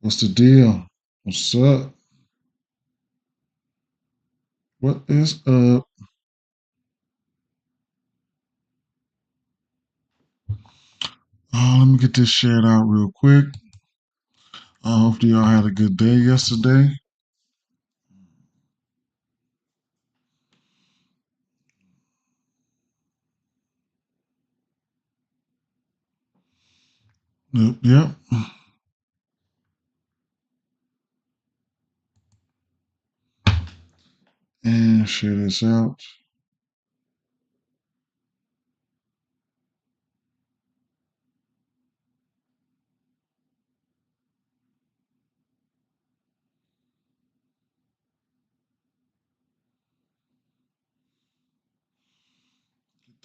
What's the deal? What's up? What is up? Let me get this shared out real quick. Hopefully y'all had a good day yesterday. Yep. And share this out.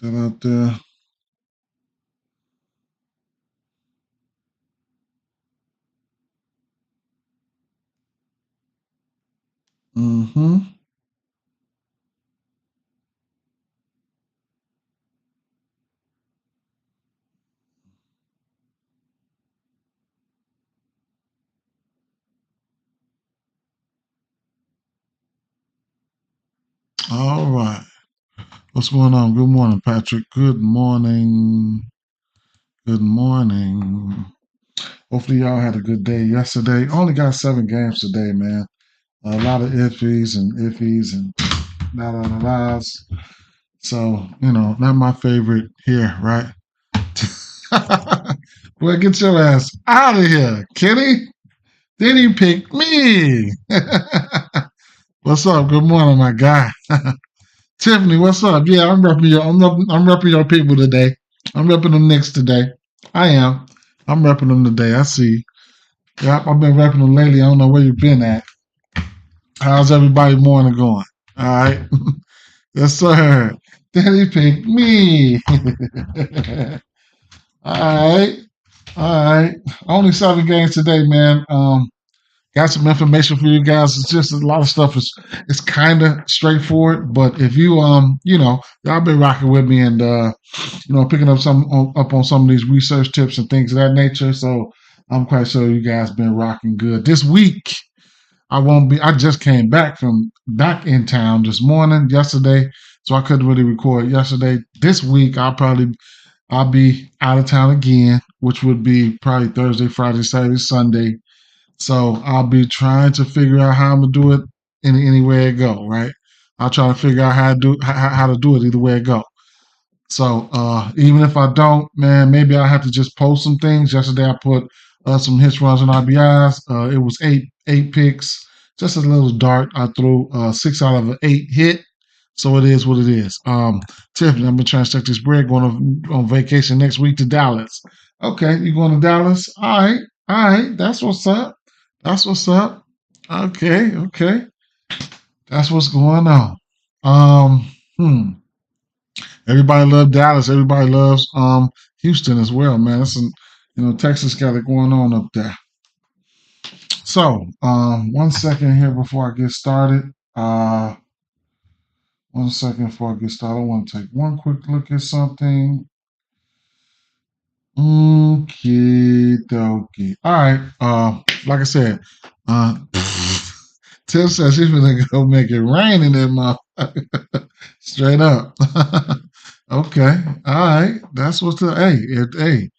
Get that out there. Mm-hmm. All right. What's going on? Good morning, Patrick. Good morning. Good morning. Hopefully y'all had a good day yesterday. Only got 7 games today, man. A lot of iffies and da-da-da-das. So, not my favorite here, right? Well, get your ass out of here, Kenny. Then he picked me. What's up? Good morning, my guy. Tiffany, what's up? Yeah, I'm repping your people today. I'm repping them Knicks today. I am. I'm repping them today. I see. Yep, I've been repping them lately. I don't know where you've been at. How's everybody morning going? All right. Yes, sir. Then he picked me. All right. All right. Only 7 games today, man. Got some information for you guys. It's just a lot of stuff it's kind of straightforward, but if you y'all been rocking with me and picking up up on some of these research tips and things of that nature. So I'm quite sure you guys been rocking good. This week I just came back in town this morning, yesterday, so I couldn't really record yesterday. This week I'll be out of town again, which would be probably Thursday, Friday, Saturday, Sunday. So I'll be trying to figure out how I'm gonna do it any way it go, right? I'll try to figure out how to do it either way it go. So even if I don't, man, maybe I'll have to just post some things. Yesterday I put some hits, runs, and RBIs. It was eight picks, just a little dart. I threw 6 out of an 8 hit. So it is what it is. Tiffany, I'm gonna try to check this bread. Going on vacation next week to Dallas. Okay, you going to Dallas? All right. That's what's up. That's what's up. Okay. That's what's going on. Everybody loves Dallas. Everybody loves Houston as well, man. Texas got it going on up there. So, 1 second here before I get started. I want to take one quick look at something. Okie dokie. All right. Like I said, Tim says she's gonna go make it rain in that motherfucker. Straight up. Okay. All right. That's what's the hey.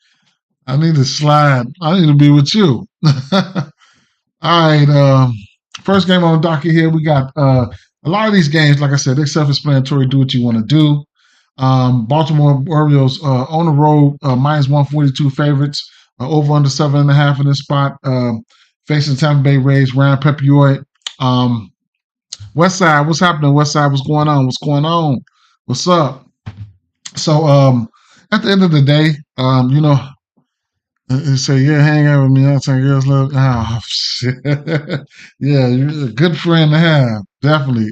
I need to slide. I need to be with you. All right. First game on the docket here. We got a lot of these games, like I said, they're self-explanatory. Do what you want to do. Baltimore Orioles on the road, minus 142 favorites, over under 7.5 in this spot. Facing Tampa Bay Rays, Ryan Pepiot. West Side, what's happening? West Side, what's going on? What's up? So at the end of the day, they say, yeah, hang out with me. I'll tell girls love. Oh, shit. Yeah, you're a good friend to have, definitely.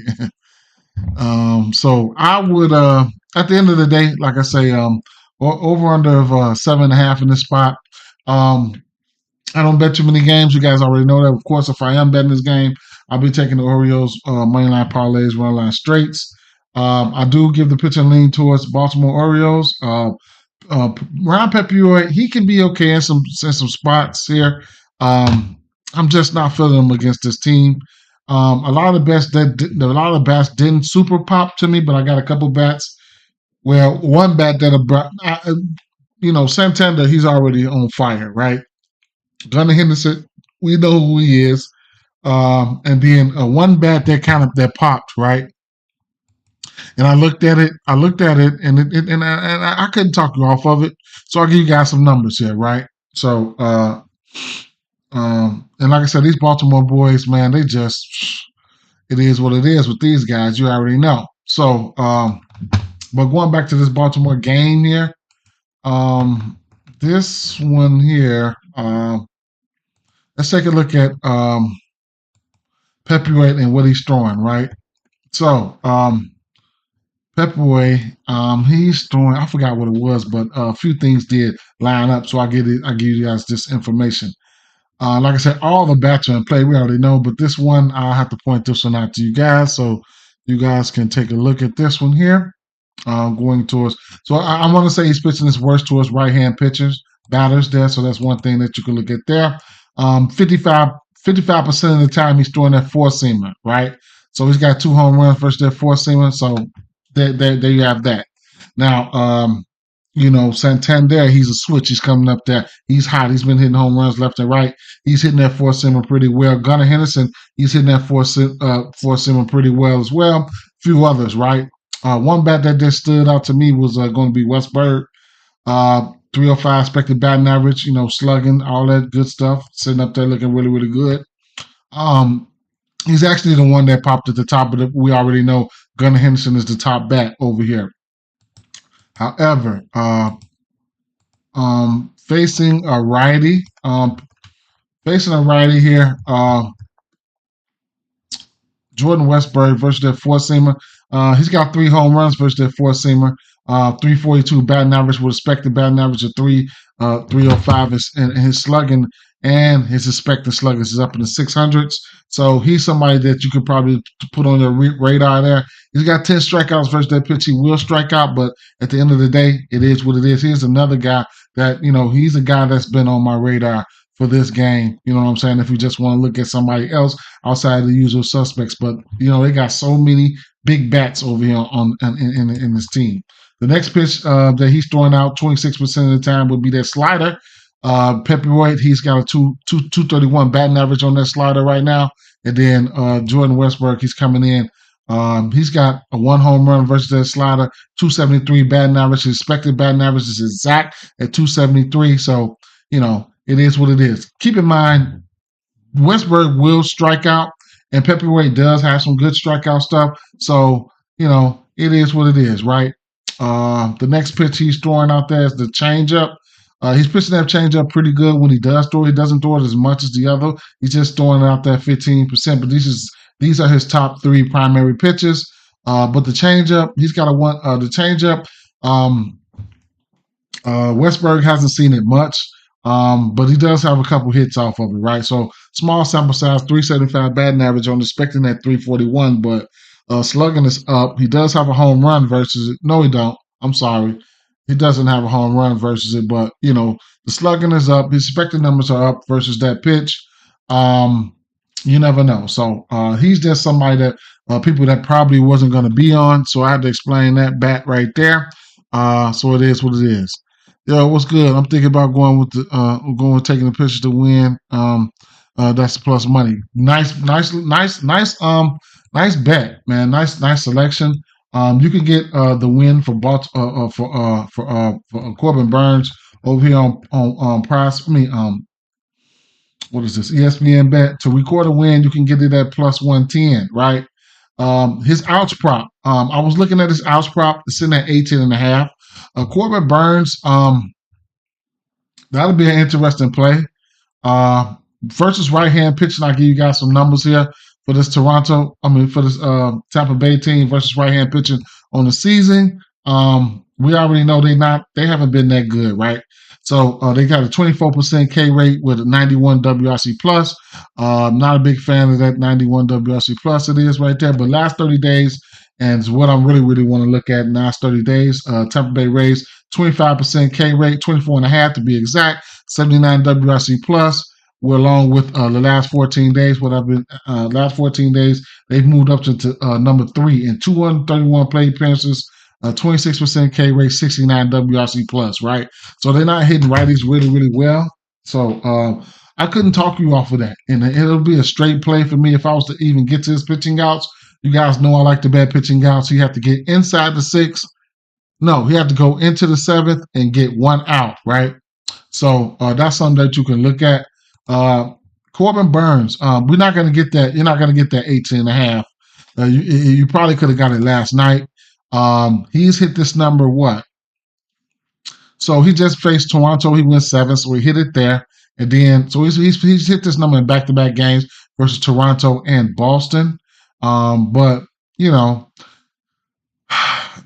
So I would, at the end of the day, like I say, over under of 7.5 in this spot. I don't bet too many games. You guys already know that. Of course, if I am betting this game, I'll be taking the Orioles moneyline parlays, run line straights. I do give the pitch and lean towards Baltimore Orioles. Ryan Pepiot, he can be okay in some spots here. I'm just not feeling them against this team. A lot of the bats didn't super pop to me, but I got a couple bats. Well, one bat Santander, he's already on fire, right? Gunnar Henderson, we know who he is. And then one bat that popped, right? And I looked at it, and I couldn't talk you off of it. So I'll give you guys some numbers here, right? So, and like I said, these Baltimore boys, man, it is what it is with these guys. You already know. So, but going back to this Baltimore game here, this one here, let's take a look at Pepe and what he's throwing, right? So, Pepe, he's throwing. I forgot what it was, but a few things did line up. So I give you guys this information. Like I said, all the bats are in play. We already know, but this one, I'll have to point this one out to you guys, so you guys can take a look at this one here. Going towards. So I want to say he's pitching his worst towards right-hand batters there. So that's one thing that you can look at there. 55% of the time he's throwing that four-seamer, right? So he's got 2 home runs versus that four-seamer. So there you have that. Now, Santander, he's a switch. He's coming up there. He's hot. He's been hitting home runs left and right. He's hitting that four-seamer pretty well. Gunnar Henderson, he's hitting that four-seamer pretty well as well. A few others, right? One bat that just stood out to me was going to be Westberg. 305 expected batting average, slugging, all that good stuff. Sitting up there looking really, really good. He's actually the one that popped at the top, but we already know Gunnar Henderson is the top bat over here. However, facing a righty here, Jordan Westberg versus that four-seamer. He's got 3 home runs versus that four-seamer. 342 batting average with expected batting average of 305, and his slugging and his expected slugging is up in the 600s. So he's somebody that you could probably put on your radar there. He's got 10 strikeouts versus that pitch. He will strike out, but at the end of the day, it is what it is. Here's another guy that, he's a guy that's been on my radar for this game. You know what I'm saying? If you just want to look at somebody else outside of the usual suspects. But, they got so many big bats over here in this team. The next pitch that he's throwing out 26% of the time would be that slider. Pepe White, he's got a 231 batting average on that slider right now. And then Jordan Westberg, he's coming in. He's got a 1 home run versus that slider, 273 batting average. His expected batting average is exact at 273. So, it is what it is. Keep in mind, Westberg will strike out, and Pepe White does have some good strikeout stuff. So, it is what it is, right? The next pitch he's throwing out there is the changeup. He's pitching that changeup pretty good when he does throw it. He doesn't throw it as much as the other. He's just throwing out that 15%. But these are his top 3 primary pitches. But the changeup, he's got the changeup. Westberg hasn't seen it much, but he does have a couple hits off of it, right? So small sample size, 375 batting average on expecting that 341, but slugging is up. He does have a home run versus it. No, he don't. I'm sorry. He doesn't have a home run versus it, but, the slugging is up. His expected numbers are up versus that pitch. You never know. So he's just somebody that people that probably wasn't going to be on. So I had to explain that bat right there. So it is what it is. Yo, what's good? I'm thinking about going with taking the pitches to win. That's plus money. Nice bet, man. Nice selection. You can get the win for Corbin Burns over here on Price. What is this? ESPN bet to record a win. You can get it at plus 110, right? His outs prop. I was looking at his outs prop. It's sitting at 18.5. Corbin Burns. That'll be an interesting play. Versus right-hand pitching. I'll give you guys some numbers here. For this Tampa Bay team versus right-hand pitching on the season, we already know they haven't been that good, right? So they got a 24% K rate with a 91 WRC plus. Not a big fan of that 91 WRC plus. It is right there, but last 30 days, and it's what I really, really want to look at in the last 30 days. Tampa Bay Rays 25% K rate, 24.5 to be exact, 79 WRC plus. where along with the last 14 days, last 14 days, they've moved up to number 3 in 231 plate appearances, 26% K rate, 69 WRC plus, right? So they're not hitting righties really, really well. So I couldn't talk you off of that. And it'll be a straight play for me if I was to even get to his pitching outs. You guys know I like to bet pitching outs. He had to get inside the 6th. No, he had to go into the 7th and get 1 out, right? So that's something that you can look at. Corbin Burns, we're not going to get that. You're not going to get that 18.5. You probably could have got it last night. He's hit this number what? So he just faced Toronto. He went 7, so he hit it there. And then, so he's hit this number in back-to-back games versus Toronto and Boston. But, you know,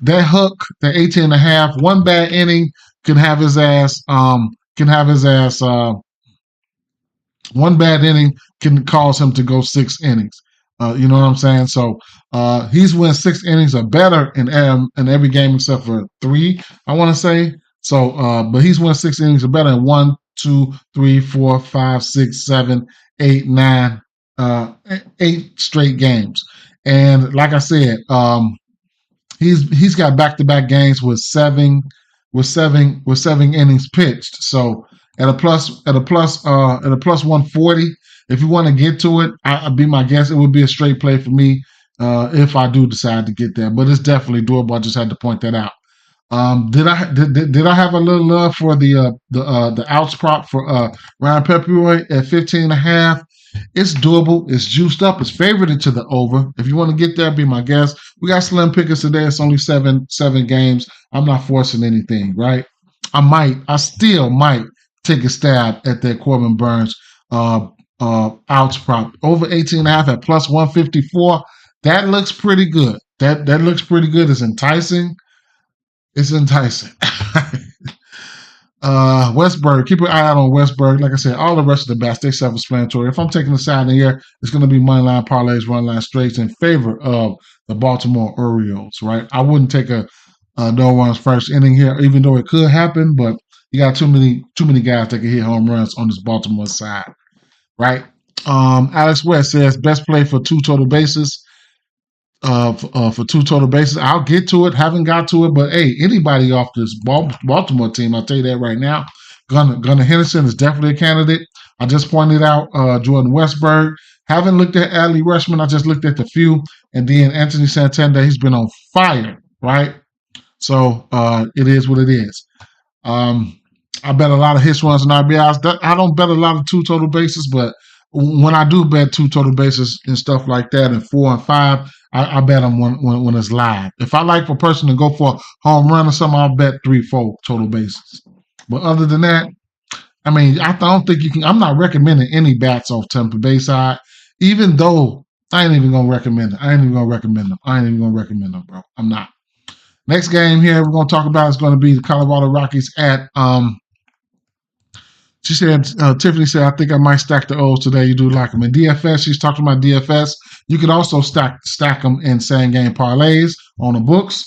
that hook, the 18.5, one bad inning can have his ass, one bad inning can cause him to go 6 innings. You know what I'm saying? So he's won 6 innings or better in every game except for 3, I want to say. So, but he's won 6 innings or better in 1, 2, 3, 4, 5, 6, 7, 8, 9, 8 straight games. And like I said, he's got back-to-back games with 7 innings pitched. So at a plus 140, if you want to get to it, I'd be my guess. It would be a straight play for me if I do decide to get there. But it's definitely doable. I just had to point that out. Did I have a little love for the outs prop for Ryan Pepiot at 15.5? It's doable. It's juiced up. It's favorited to the over. If you want to get there, be my guest. We got slim pickers today. It's only seven games. I'm not forcing anything, right? I still might take a stab at that Corbin Burns outs prop. Over 18.5 at plus 154. That looks pretty good. That looks pretty good. It's enticing. It's enticing. Westberg, keep an eye out on Westberg. Like I said, all the rest of the bats, they self-explanatory. If I'm taking the side in here, it's going to be money line parlays, run line straights in favor of the Baltimore Orioles, right? I wouldn't take a no runs first inning here, even though it could happen, but you got too many guys that can hit home runs on this Baltimore side, right? Alex West says best play for 2 total bases. For 2 total bases, I'll get to it. Haven't got to it, but hey, anybody off this Baltimore team, I'll tell you that right now. Gunnar Henderson is definitely a candidate. I just pointed out Jordan Westberg. Haven't looked at Adley Rutschman. I just looked at the few, and then Anthony Santander. He's been on fire, right? So it is what it is. I bet a lot of hits, runs, and RBIs. I don't bet a lot of 2 total bases, but when I do bet 2 total bases and stuff like that, and 4 and 5. I bet them when it's live. If I like for a person to go for a home run or something, I'll bet 3, 4 total bases. But other than that, I mean, I don't think you can. I'm not recommending any bats off Tampa Bay side, even though I ain't even gonna recommend it. I ain't even gonna recommend them, bro. I'm not. Next game here we're gonna talk about is going to be the Colorado Rockies at She said, Tiffany said, I think I might stack the O's today. You do like them. In DFS, she's talking about DFS. You can also stack them in same game parlays on the books.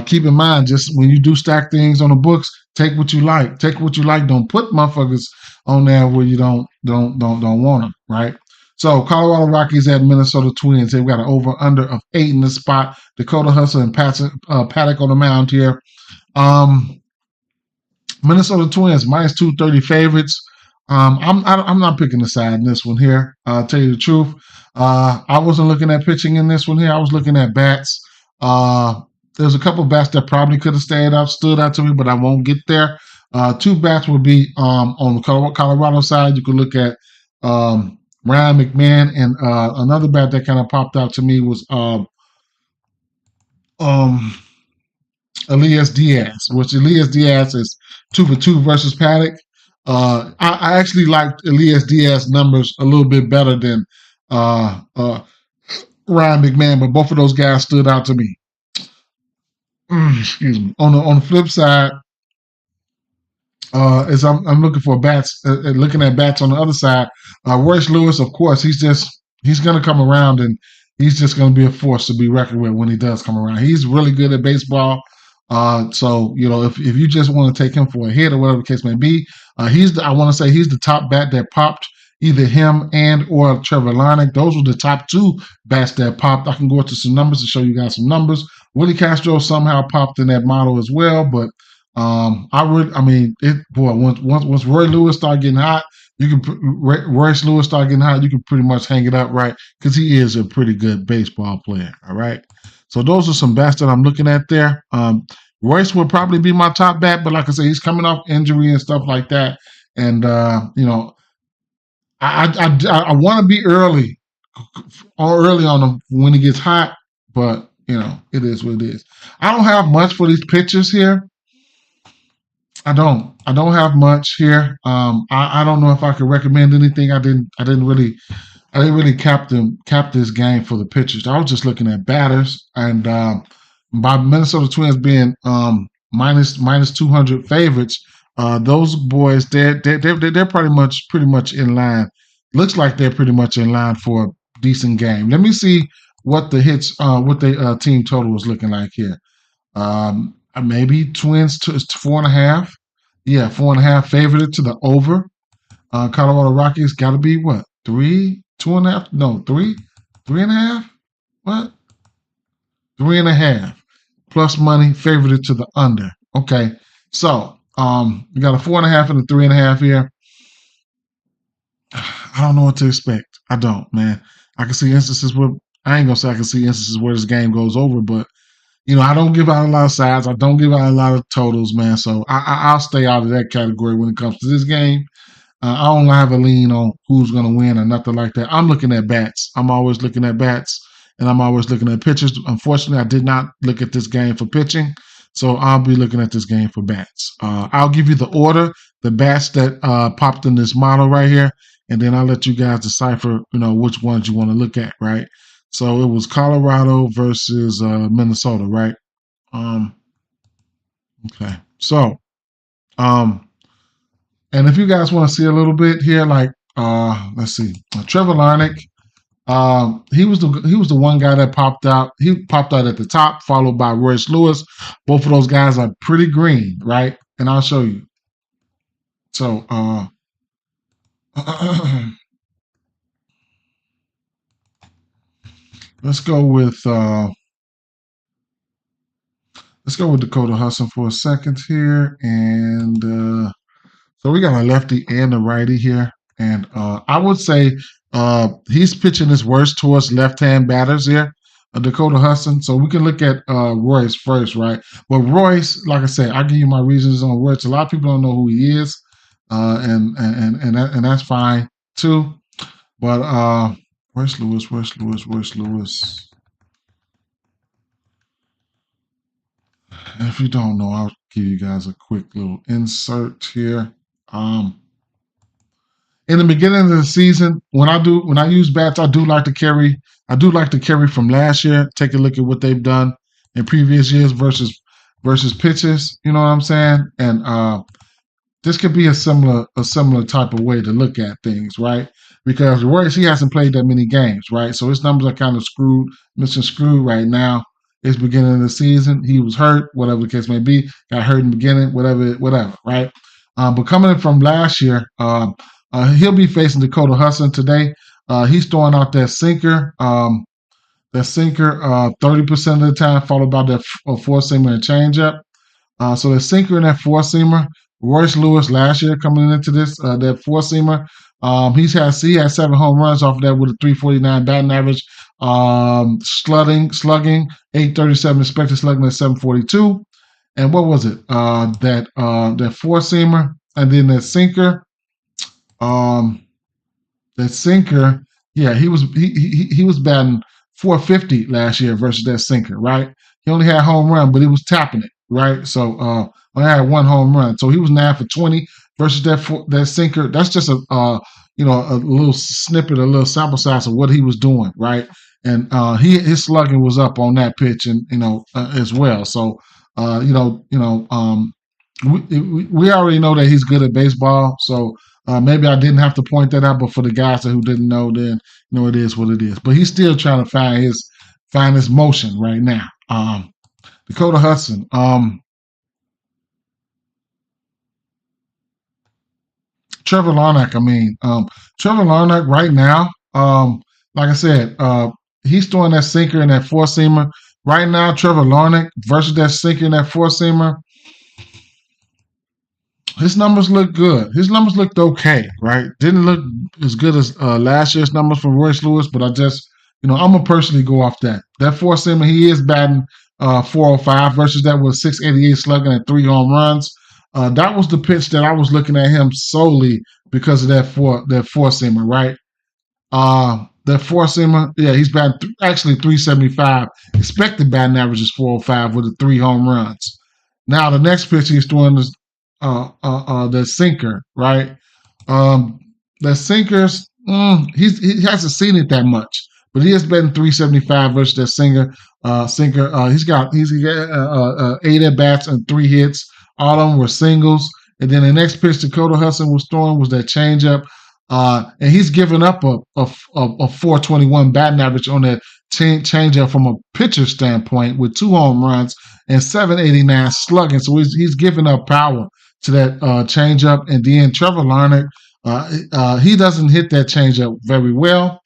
Keep in mind, just when you do stack things on the books, take what you like. Take what you like. Don't put motherfuckers on there where you don't want them, right? So Colorado Rockies at Minnesota Twins. They've got an over-under of 8 in the spot. Dakota Hudson and Paddock on the mound here. Minnesota Twins minus 230 favorites. I'm not picking a side in this one here. I'll tell you the truth. I wasn't looking at pitching in this one here. I was looking at bats. There's a couple bats that probably could have stood out to me, but I won't get there. 2 bats would be on the Colorado side. You could look at Ryan McMahon, and another bat that kind of popped out to me was Elias Diaz, which Elias Diaz is 2 for 2 versus Paddock. I actually liked Elias Diaz numbers a little bit better than Ryan McMahon, but both of those guys stood out to me. Excuse me. On the flip side, as I'm looking for bats, looking at bats on the other side, Royce Lewis, of course, he's going to come around, and he's just going to be a force to be reckoned with when he does come around. He's really good at baseball. So, you know, if you just want to take him for a hit or whatever the case may be, I want to say he's the top bat that popped either him and or Trevor Larnach. Those were the top two bats that popped. I can go into some numbers to show you guys some numbers. Willie Castro somehow popped in that model as well, but once Roy Lewis started getting hot, Royce Lewis started getting hot, you can pretty much hang it up, right? Because he is a pretty good baseball player, all right? So those are some bats that I'm looking at there. Royce will probably be my top bat, but like I said, he's coming off injury and stuff like that. And, I want to be early on him when he gets hot, but, it is what it is. I don't have much for these pitchers here. I don't have much here. I don't know if I could recommend anything. I didn't really cap this game for the pitchers. I was just looking at batters, and by Minnesota Twins being minus 200 favorites, those boys they're pretty much in line. Looks like they're pretty much in line for a decent game. Let me see what the hits, what the team total is looking like here. Maybe Twins to 4.5. Yeah, 4.5 favored to the over. Colorado Rockies got to be what? 3, 2.5? No, 3.5? What? 3.5 plus money favored to the under. Okay, so we got a 4.5 and a 3.5 here. I don't know what to expect. I don't, man. I can see instances where I ain't gonna say I can see instances where this game goes over, but I don't give out a lot of sides. I don't give out a lot of totals, man. So I'll stay out of that category when it comes to this game. I don't have a lean on who's going to win or nothing like that. I'm looking at bats. I'm always looking at bats, and I'm always looking at pitchers. Unfortunately, I did not look at this game for pitching, so I'll be looking at this game for bats. I'll give you the order, the bats that popped in this model right here, and then I'll let you guys decipher, which ones you want to look at, right? So it was Colorado versus Minnesota, right? Okay. So, and if you guys want to see a little bit here, like let's see, Trevor Larnach, he was the one guy that popped out. He popped out at the top, followed by Royce Lewis. Both of those guys are pretty green, right? And I'll show you. So, let's go with Dakota Hudson for a second here, and so we got a lefty and a righty here, and I would say he's pitching his worst towards left-hand batters here, Dakota Hudson. So we can look at Royce first, right? But Royce, like I said, I'll give you my reasons on Royce. A lot of people don't know who he is, and that's fine too. But Royce Lewis. If you don't know, I'll give you guys a quick little insert here. In the beginning of the season, when I use bats, I do like to carry from last year. Take a look at what they've done in previous years versus pitches. You know what I'm saying? And this could be a similar type of way to look at things, right? Because Royce, he hasn't played that many games, right? So his numbers are kind of missing screwed right now. It's beginning of the season. He was hurt, whatever the case may be. Got hurt in the beginning, whatever, right? But coming in from last year, he'll be facing Dakota Hudson today. He's throwing out that sinker 30% of the time, followed by that four-seamer and changeup. So the sinker and that four-seamer, Royce Lewis last year coming into this, that four-seamer, he had 7 home runs off of that with a 349 batting average. Slugging 837, expected slugging at 742. And what was it? That four-seamer and then that sinker. Yeah, he was batting 450 last year versus that sinker, right? He only had home run, but he was tapping it, right? So only had 1 home run, so he was 9 for 20 versus that sinker. That's just a little snippet, a little sample size of what he was doing, right? And his slugging was up on that pitch, and as well. So we already know that he's good at baseball. So maybe I didn't have to point that out, but for the guys who didn't know, then it is what it is. But he's still trying to find his motion right now. Dakota Hudson. Trevor Larnach. Trevor Larnach right now. Like I said, he's throwing that sinker and that four seamer right now. Trevor Larnach versus that sinker and that four seamer. His numbers look good. His numbers looked okay, right? Didn't look as good as last year's numbers for Royce Lewis, but I'm gonna personally go off that. That four seamer, he is batting 405 versus that was 688 slugging and 3 home runs. That was the pitch that I was looking at him solely because of that four seamer, right? That four seamer, yeah, he's batting actually 375. Expected batting average is 405 with the 3 home runs. Now the next pitch he's throwing is the sinker, right? The sinkers, he hasn't seen it that much, but he has been 375 versus that sinker. He's got 8 at bats and 3 hits. All of them were singles. And then the next pitch Dakota Hudson was throwing was that changeup. And he's given up a 421 batting average on that changeup from a pitcher standpoint with 2 home runs and 789 slugging. So he's giving up power to that changeup. And then Trevor Larnach, he doesn't hit that changeup very well,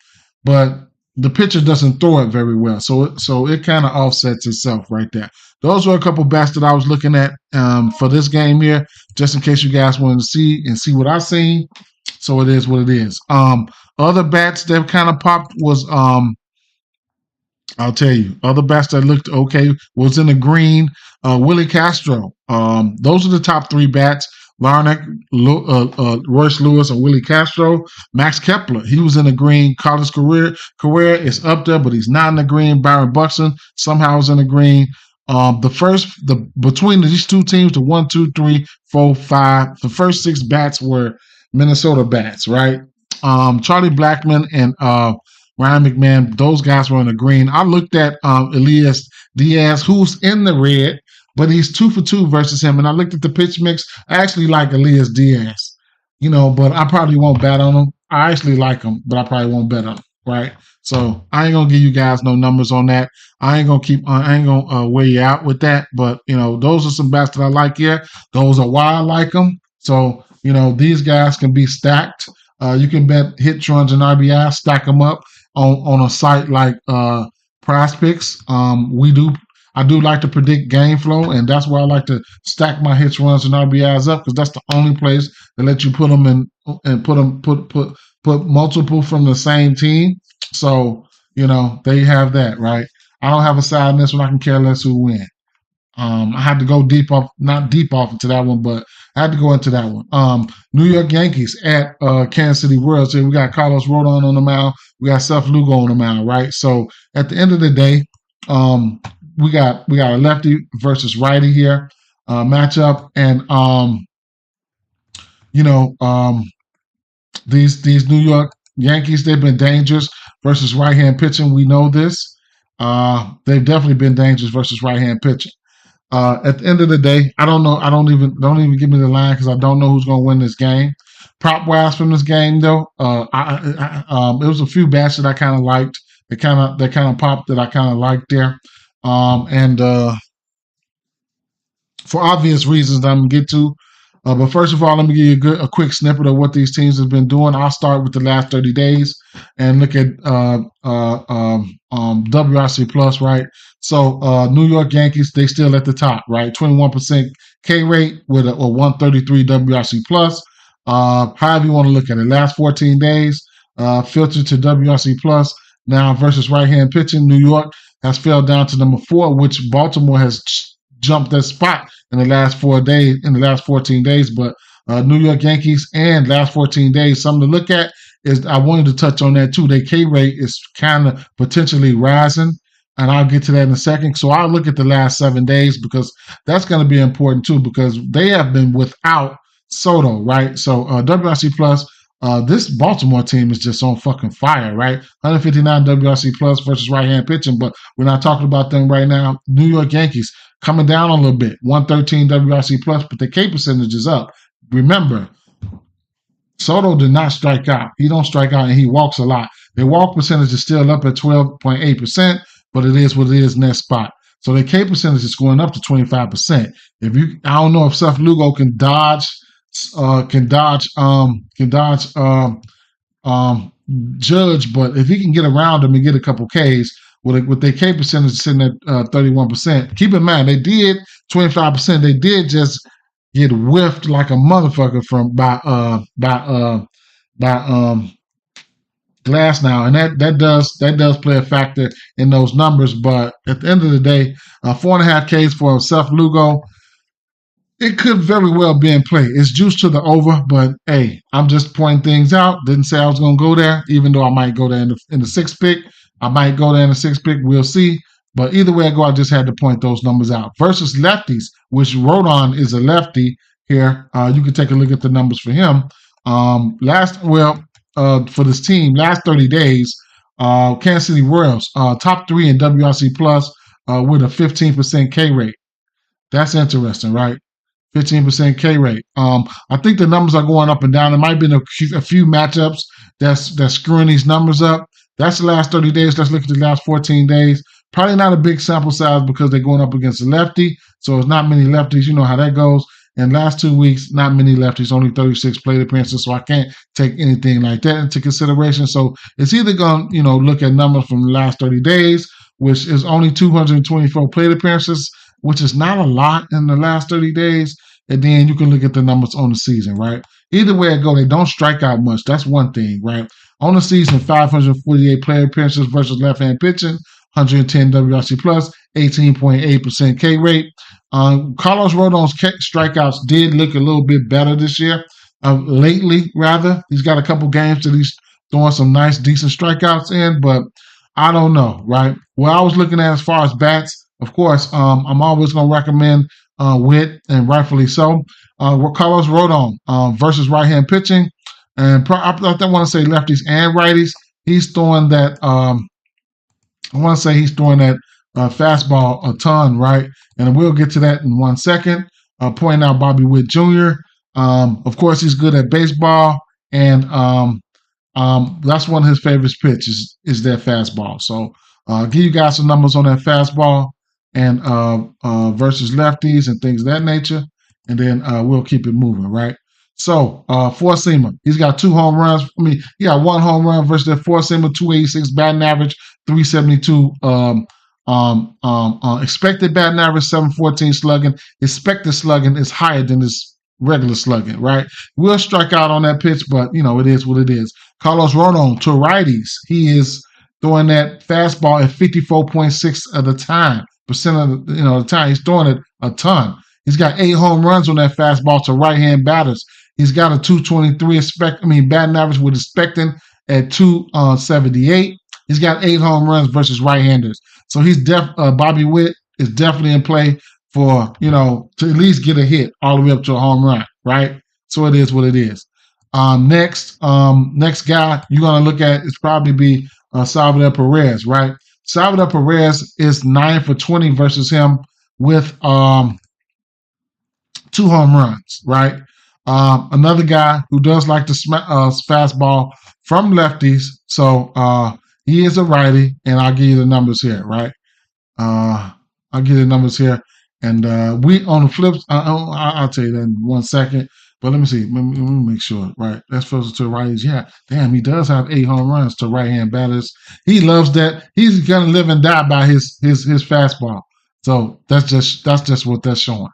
but the pitcher doesn't throw it very well. So it kind of offsets itself right there. Those were a couple bats that I was looking at for this game here, just in case you guys wanted to see what I've seen. So it is what it is. Other bats that kind of popped was I'll tell you, other bats that looked okay was in the green. Willie Castro. Those are the top 3 bats. Larnach, Royce Lewis, and Willie Castro. Max Kepler, he was in the green. College career is up there, but he's not in the green. Byron Buxton somehow is in the green. Between these two teams, the 1, 2, 3, 4, 5, the first 6 bats were Minnesota bats, right? Charlie Blackmon and Ryan McMahon, those guys were in the green. I looked at Elias Diaz, who's in the red, but he's 2 for 2 versus him. And I looked at the pitch mix. I actually like Elias Diaz, but I probably won't bet on him. I actually like him, but I probably won't bet on him, right? So I ain't gonna give you guys no numbers on that. I ain't gonna weigh you out with that. But those are some bats that I like here. Those are why I like them. So these guys can be stacked. You can bet hit runs and RBI, stack them up on a site like Prize Picks. I do like to predict game flow, and that's why I like to stack my hits, runs, and RBIs up, because that's the only place that lets you put them in and put multiple from the same team. So they have that, right? I don't have a side in this one. I can care less who win. I had to go not deep off into that one, but I had to go into that one. New York Yankees at Kansas City Royals. So we got Carlos Rodon on the mound. We got Seth Lugo on the mound, right? So at the end of the day, we got a lefty versus righty here matchup, and these New York Yankees, they've been dangerous versus right-hand pitching. We know this. They've definitely been dangerous versus right-hand pitching. At the end of the day, I don't know. Don't even give me the line, because I don't know who's going to win this game. Prop wise from this game, though, it was a few bats that I kind of liked. They kind of popped that I kind of liked there. And for obvious reasons I'm going to get to. But first of all, let me give you a quick snippet of what these teams have been doing. I'll start with the last 30 days and look at WRC Plus, right? So New York Yankees, they still at the top, right? 21% K rate with a 133 WRC Plus. However you want to look at it. Last 14 days, filtered to WRC Plus. Now versus right-hand pitching, New York has fell down to number 4, which Baltimore has jumped that spot in the last 14 days. But New York Yankees and last 14 days, something to look at is, I wanted to touch on that too. Their K rate is kind of potentially rising, and I'll get to that in a second. So I'll look at the last 7 days, because that's going to be important too, because they have been without Soto, right? So WRC Plus, this Baltimore team is just on fucking fire, right? 159 WRC Plus versus right-hand pitching, but we're not talking about them right now. New York Yankees coming down a little bit, 113 WRC Plus, but the K percentage is up. Remember, Soto did not strike out. He don't strike out, and he walks a lot. Their walk percentage is still up at 12.8%, but it is what it is in that spot. So their K percentage is going up to 25%. I don't know if Seth Lugo can dodge can dodge um, Judge, but if he can get around him and get a couple Ks with their K percentage sitting at 31%. Keep in mind they did 25%. They did just get whiffed like a motherfucker from by Glass now, and that does play a factor in those numbers. But at the end of the day, 4.5 Ks for Seth Lugo, it could very well be in play. It's juiced to the over, but hey, I'm just pointing things out. Didn't say I was going to go there, even though I might go there in the sixth pick. I might go there in the sixth pick. We'll see. But either way I go, I just had to point those numbers out. Versus lefties, which Rodon is a lefty here. You can take a look at the numbers for him. For this team, last 30 days, Kansas City Royals, top 3 in WRC Plus with a 15% K rate. That's interesting, right? 15% K rate. I think the numbers are going up and down. There might be a few matchups that's screwing these numbers up. That's the last 30 days. Let's look at the last 14 days. Probably not a big sample size because they're going up against a lefty. So it's not many lefties. You know how that goes. And last 2 weeks, not many lefties, only 36 plate appearances. So I can't take anything like that into consideration. So it's either going to, look at numbers from the last 30 days, which is only 224 plate appearances, which is not a lot in the last 30 days. And then you can look at the numbers on the season, right? Either way it go, they don't strike out much. That's one thing, right? On the season, 548 plate appearances versus left-hand pitching, 110 WRC plus, 18.8% K rate. Carlos Rodon's strikeouts did look a little bit better this year. Lately, rather. He's got a couple games that he's throwing some nice, decent strikeouts in, but I don't know, right? What I was looking at as far as bats, of course, I'm always going to recommend Witt, and rightfully so. Carlos Rodon versus right-hand pitching, and I want to say lefties and righties. He's throwing that. I want to say he's throwing that fastball a ton, right? And we'll get to that in 1 second. Pointing out Bobby Witt Jr. Of course, he's good at baseball, and that's one of his favorite pitches is that fastball. So give you guys some numbers on that fastball and versus lefties and things of that nature, and then we'll keep it moving, right? So four-seamer, he's got 2 home runs. He got 1 home run versus that four-seamer, 286 batting average, 372 expected batting average, 714 slugging. Expected slugging is higher than his regular slugging, right? We'll strike out on that pitch, but it is what it is. Carlos Rodon to righties, he is throwing that fastball at 54.6 of the time. Percent of the time he's throwing it a ton. He's got 8 home runs on that fastball to right-hand batters. He's got a 223 batting average with expecting at 278. He's got 8 home runs versus right-handers. So he's Bobby Witt is definitely in play for to at least get a hit all the way up to a home run, right? So it is what it is. Next guy you're gonna look at is probably be Salvador Perez, right? Salvador Perez is 9 for 20 versus him with 2 home runs, right? Another guy who does like the fastball from lefties, so he is a righty, and I'll give you the numbers here, right? I'll give you the numbers here, and we on the flips. I'll tell you that in 1 second. But let me see. Let me make sure, right? That's first to righties. Yeah, damn, he does have 8 home runs to right-hand batters. He loves that. He's gonna live and die by his fastball. So that's just what that's showing.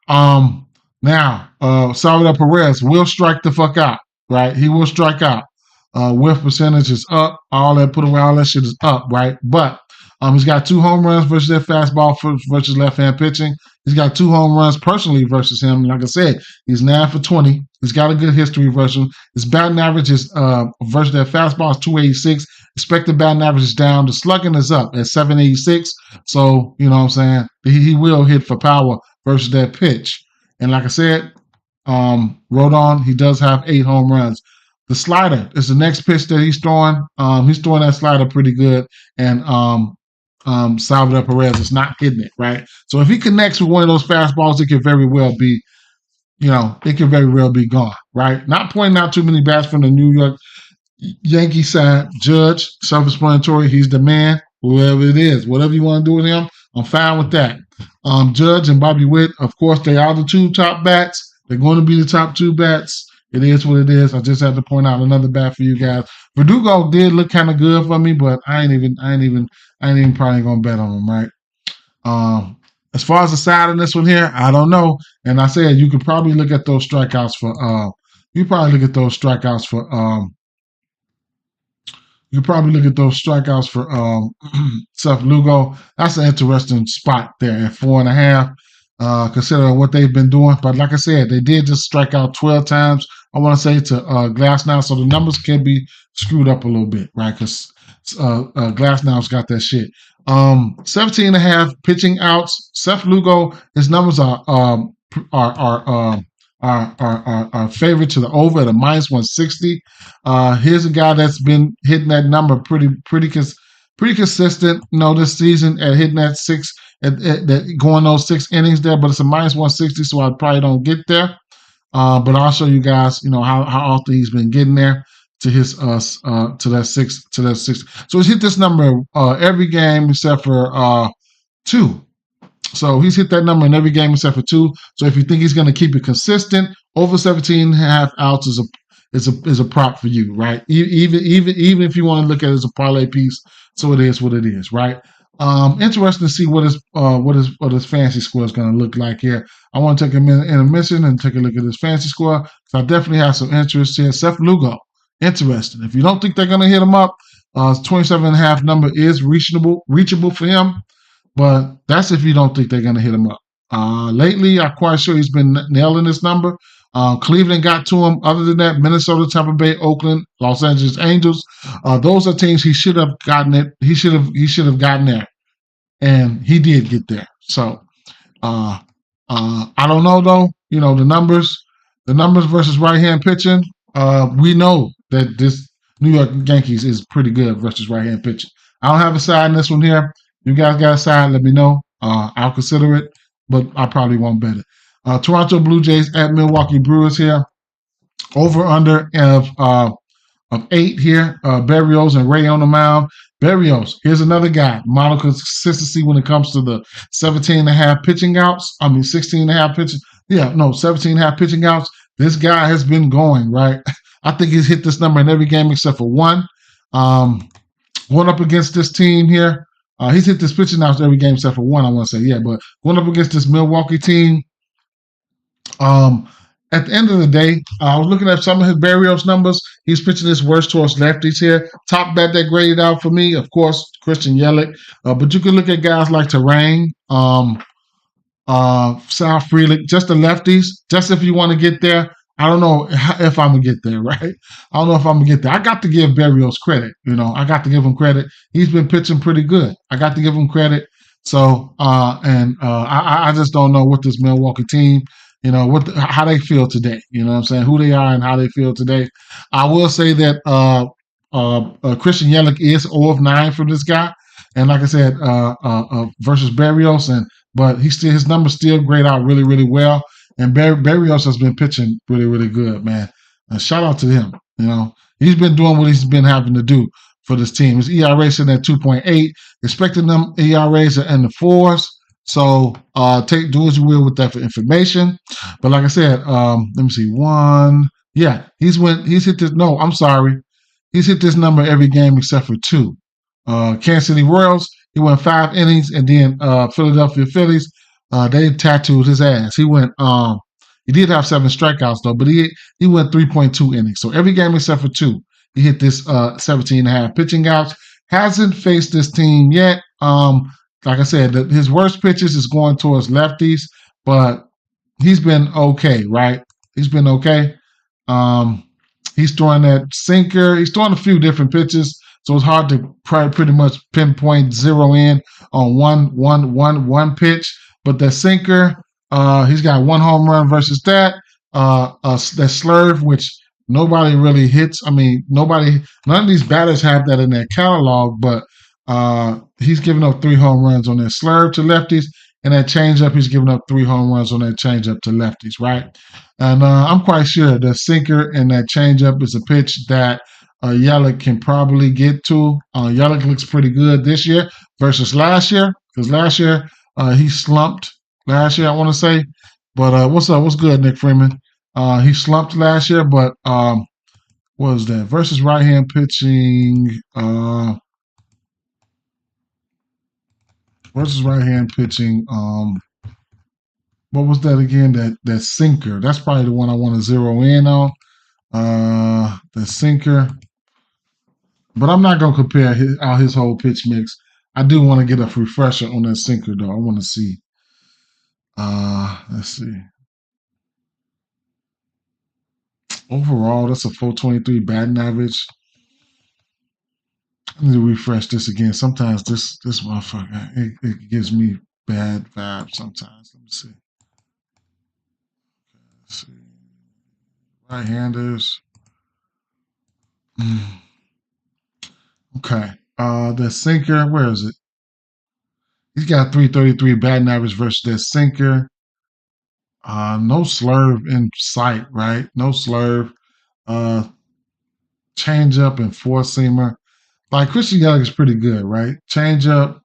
Now, Salvador Perez will strike the fuck out, right? He will strike out. Whiff percentage is up. All that shit is up, right? But he's got 2 home runs versus that fastball versus left-hand pitching. He's got 2 home runs personally versus him. Like I said, he's 9 for 20. He's got a good history versus him. His batting average is versus that fastball is 286. Expected batting average is down. The slugging is up at 786. So, you know what I'm saying? He will hit for power versus that pitch. And like I said, Rodon, he does have 8 home runs. The slider is the next pitch that he's throwing. He's throwing that slider pretty good. And Salvador Perez is not hitting it, right? So if he connects with one of those fastballs, it could very well be, gone, right? Not pointing out too many bats from the New York Yankee side. Judge, self-explanatory, he's the man, whoever it is. Whatever you want to do with him, I'm fine with that. Judge and Bobby Witt, of course, they are the 2 top bats. They're going to be the top 2 bets. It is what it is. I just had to point out another bet for you guys. Verdugo did look kind of good for me, but I ain't even probably gonna bet on him, right? As far as the side in this one here, I don't know. And I said you could probably look at those strikeouts for you probably look at those strikeouts for you probably look at those strikeouts for Seth Lugo. That's an interesting spot there at 4.5, considering what they've been doing. But like I said, they did just strike out 12 times, I want to say, to Glass now. So the numbers can be screwed up a little bit, right? Because Glass now's got that shit. 17.5 pitching outs. Seth Lugo, his numbers are favorite to the over at a -160. Here's a guy that's been hitting that number pretty consistent, this season at hitting that going those 6 innings there. But it's a -160, so I probably don't get there. But I'll show you guys, how often he's been getting there to his to that six. So he's hit this number every game except for 2. So he's hit that number in every game except for 2. So if you think he's going to keep it consistent, over 17.5 outs is a prop for you, right? Even if you want to look at it as a parlay piece, so it is what it is, right? Interesting to see what his fantasy score is going to look like here. I want to take a minute intermission and take a look at his fantasy score, because I definitely have some interest here. Seth Lugo, interesting. If you don't think they're going to hit him up, 27.5 number is reachable for him. But that's if you don't think they're going to hit him up. Lately, I'm quite sure he's been nailing this number. Cleveland got to him. Other than that, Minnesota, Tampa Bay, Oakland, Los Angeles Angels. Those are teams he should have gotten it. He should have gotten there, and he did get there. So I don't know though. The numbers versus right-hand pitching. We know that this New York Yankees is pretty good versus right-hand pitching. I don't have a side in this one here. You guys got a side, let me know. I'll consider it, but I probably won't bet it. Toronto Blue Jays at Milwaukee Brewers here. Over under of 8 here. Berrios and Ray on the mound. Berrios, here's another guy. Model consistency when it comes to the 17.5 pitching outs. 16.5 pitching. 17.5 pitching outs. This guy has been going, right? I think he's hit this number in every game except for 1. Going up against this team here. He's hit this pitching outs every game except for 1, I want to say. Yeah, but going up against this Milwaukee team, at the end of the day, I was looking at some of his Berrios numbers. He's pitching his worst towards lefties here. Top bet that graded out for me, of course, Christian Yelich. But you can look at guys like Terrain, Sal Frelick, just the lefties, just if you want to get there. I don't know if I'm going to get there, right? I don't know if I'm going to get there. I got to give Berrios credit. I got to give him credit. He's been pitching pretty good. I got to give him credit. So, I just don't know what this Milwaukee team, how they feel today. You know what I'm saying? Who they are and how they feel today. I will say that Christian Yelich is 0 of 9 from this guy. And like I said, versus Berrios, but his numbers still grade out really, really well. And Berrios has been pitching really, really good, man. Shout out to him. He's been doing what he's been having to do for this team. His ERA sitting at 2.8. Expecting them ERAs are in the 4s. So do as you will with that for information. But like I said, let me see. 1. Yeah, he's hit this. No, I'm sorry. He's hit this number every game except for 2. Kansas City Royals, he went 5 innings, and then Philadelphia Phillies. They tattooed his ass. He went. He did have 7 strikeouts though, but he went 3.2 innings. So every game except for 2, he hit this 17.5 pitching outs. Hasn't faced this team yet. Like I said, his worst pitches is going towards lefties, but he's been okay, right? He's been okay. He's throwing that sinker. He's throwing a few different pitches, so it's hard to pretty much pinpoint, zero in on one pitch. But that sinker, he's got 1 home run versus that slurve, which nobody really hits. None of these batters have that in their catalog, but he's giving up 3 home runs on that slurve to lefties, and that changeup, he's giving up 3 home runs on that changeup to lefties, right? And I'm quite sure the sinker and that changeup is a pitch that Yelich can probably get to. Yelich looks pretty good this year versus last year, because last year he slumped. Last year, I want to say, But what's up? What's good, Nick Freeman? He slumped last year, but what was that? Versus right hand pitching. Versus right hand pitching. What was that again? That sinker. That's probably the one I want to zero in on. The sinker. But I'm not gonna compare his whole pitch mix. I do want to get a refresher on that sinker though. I want to see. Let's see. Overall, that's a 423 batting average. I need to refresh this again. Sometimes this motherfucker it gives me bad vibes. Sometimes. Let me see. Let's see. Right-handers. Okay. The sinker. Where is it? He's got 333 batting average versus that sinker. No slurve in sight, right? No slurve. Change up and four seamer. Like Christian Yelich is pretty good, right? Change up,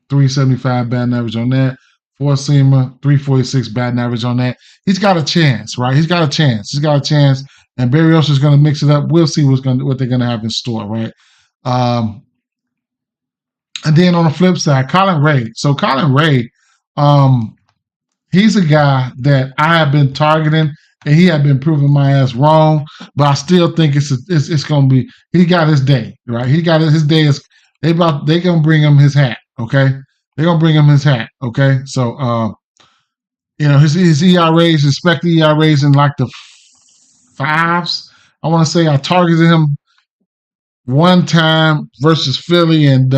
375 batting average on that. Four seamer, 346 batting average on that. He's got a chance, right? He's got a chance. And Berrios is going to mix it up. We'll see what they're going to have in store, right? And then on the flip side, Colin Ray. So Colin Ray, he's a guy that I have been targeting, and he had been proving my ass wrong. But I still think it's going to be. He got his day, right? He got his day. They gonna bring him his hat, okay? They're gonna bring him his hat, okay? So, his ERAs, expected ERAs in like the fives. I want to say I targeted him one time versus Philly, and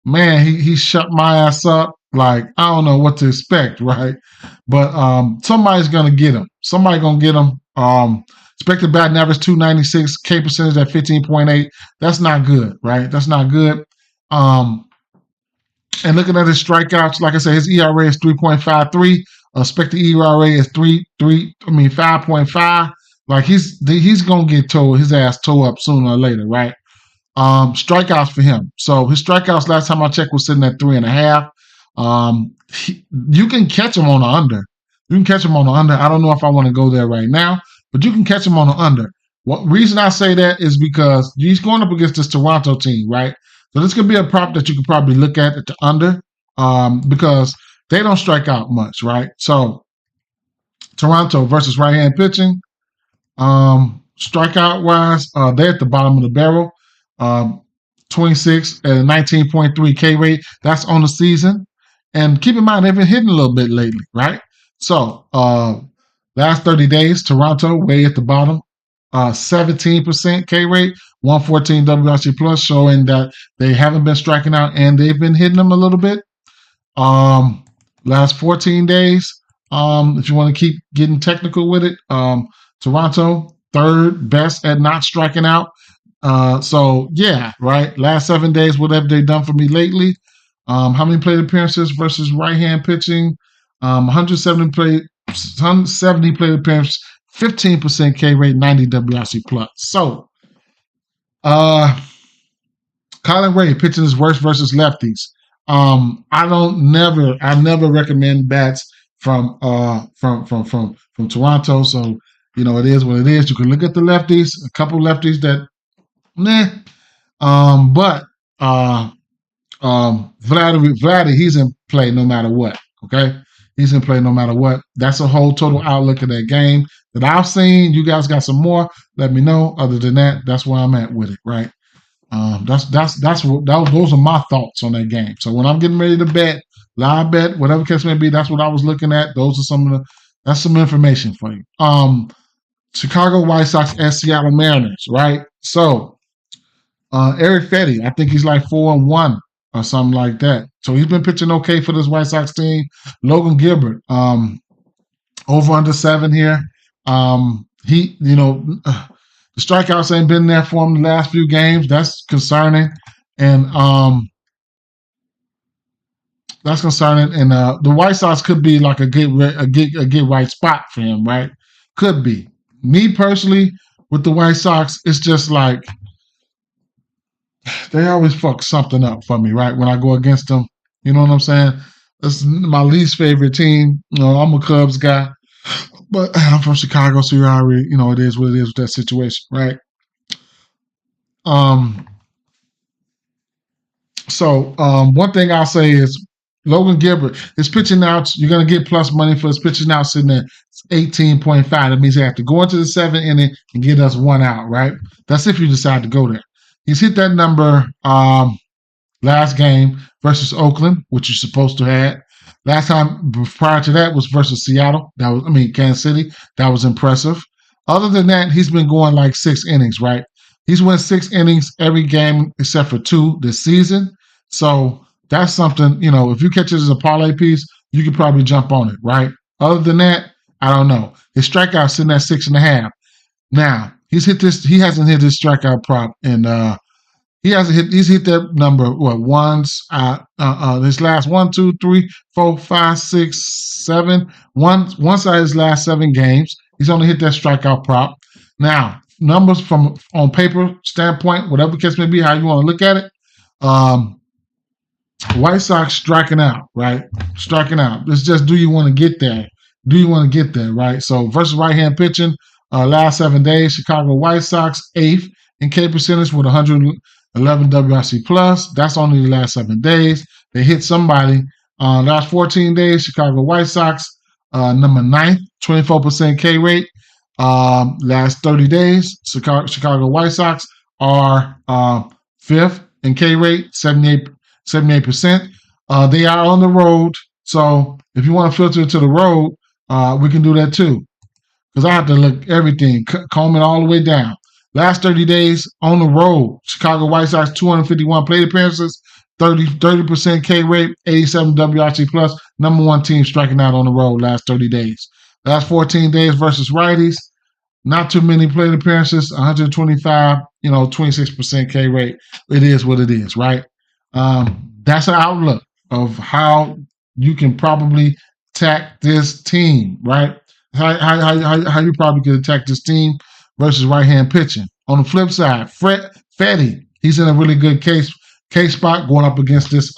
man, he shut my ass up. Like, I don't know what to expect, right? But somebody's going to get him. Somebody's going to get him. Expected batting average 296, K percentage at 15.8. That's not good, right? That's not good. And looking at his strikeouts, like I said, his ERA is 3.53. Expected ERA is 5.5. Like he's going to get his ass towed up sooner or later, right? Strikeouts for him. So his strikeouts last time I checked was sitting at 3.5. You can catch him on the under. I don't know if I want to go there right now, but you can catch him on the under. What reason I say that is because he's going up against this Toronto team, right? So this could be a prop that you could probably look at the under, because they don't strike out much, right? So Toronto versus right-hand pitching, strikeout wise, they're at the bottom of the barrel. 26 at a 19.3 K rate. That's on the season. And keep in mind, they've been hitting a little bit lately, right? So, last 30 days, Toronto way at the bottom, 17% K rate, 114 WRC plus, showing that they haven't been striking out and they've been hitting them a little bit. Last 14 days, if you want to keep getting technical with it, Toronto, third best at not striking out. So yeah, right. Last 7 days, what have they done for me lately? How many plate appearances versus right-hand pitching? 170 plate appearances, 15% K rate, 90 WRC plus. So, Colin Ray pitching his worst versus lefties. I never recommend bats from Toronto. So, it is what it is. You can look at the lefties, a couple lefties that but Vladdy, he's in play no matter what. Okay, he's in play no matter what. That's a whole total outlook of that game that I've seen. You guys got some more? Let me know. Other than that, that's where I'm at with it. Right. Those are my thoughts on that game. So when I'm getting ready to bet, live bet, whatever case may be, that's what I was looking at. That's some information for you. Chicago White Sox and Seattle Mariners. Right. So. Eric Fetty, I think he's like 4-1 or something like that. So he's been pitching okay for this White Sox team. Logan Gilbert, over under 7 here. The strikeouts ain't been there for him the last few games. That's concerning, and the White Sox could be like a get right spot for him, right? Could be. Me personally, with the White Sox, it's just like. They always fuck something up for me, right? When I go against them, you know what I'm saying? That's my least favorite team. I'm a Cubs guy, but I'm from Chicago, so you already, it is what it is with that situation, right? Um, one thing I'll say is Logan Gilbert, his pitching outs, you're going to get plus money for his pitching out sitting at 18.5. That means they have to go into the 7th inning and get us 1 out, right? That's if you decide to go there. He's hit that number last game versus Oakland, which you're supposed to have. Last time prior to that was versus Seattle. Kansas City. That was impressive. Other than that, he's been going like 6 innings, right? He's won 6 innings every game except for 2 this season. So that's something, if you catch it as a parlay piece, you could probably jump on it, right? Other than that, I don't know. His strikeout sitting at 6.5. Now, he hasn't hit his strikeout prop in he's hit that number once his last 1, 2, 3, 4, 5, 6, 7. Once out of his last 7 games. He's only hit that strikeout prop. Now, numbers from on paper standpoint, whatever case may be, how you want to look at it. White Sox striking out, right? Striking out. It's just, do you want to get there? Do you want to get there, right? So versus right-hand pitching, last 7 days, Chicago White Sox 8th in K percentage with 111 WRC plus. That's only the last 7 days. They hit somebody. Last 14 days, Chicago White Sox number 9th, 24% K rate. Last 30 days, Chicago White Sox are 5th in K rate, 78%. They are on the road, so if you want to filter to the road, we can do that too. Because I have to look everything, comb it all the way down. Last 30 days on the road, Chicago White Sox 251 plate appearances, 30% K rate, 87 WRC plus, number 1 team striking out on the road last 30 days. Last 14 days versus righties, not too many plate appearances, 125, 26% K rate. It is what it is, right? That's an outlook of how you can probably attack this team, right? How you probably could attack this team versus right-hand pitching. On the flip side, Fetty, he's in a really good case spot going up against this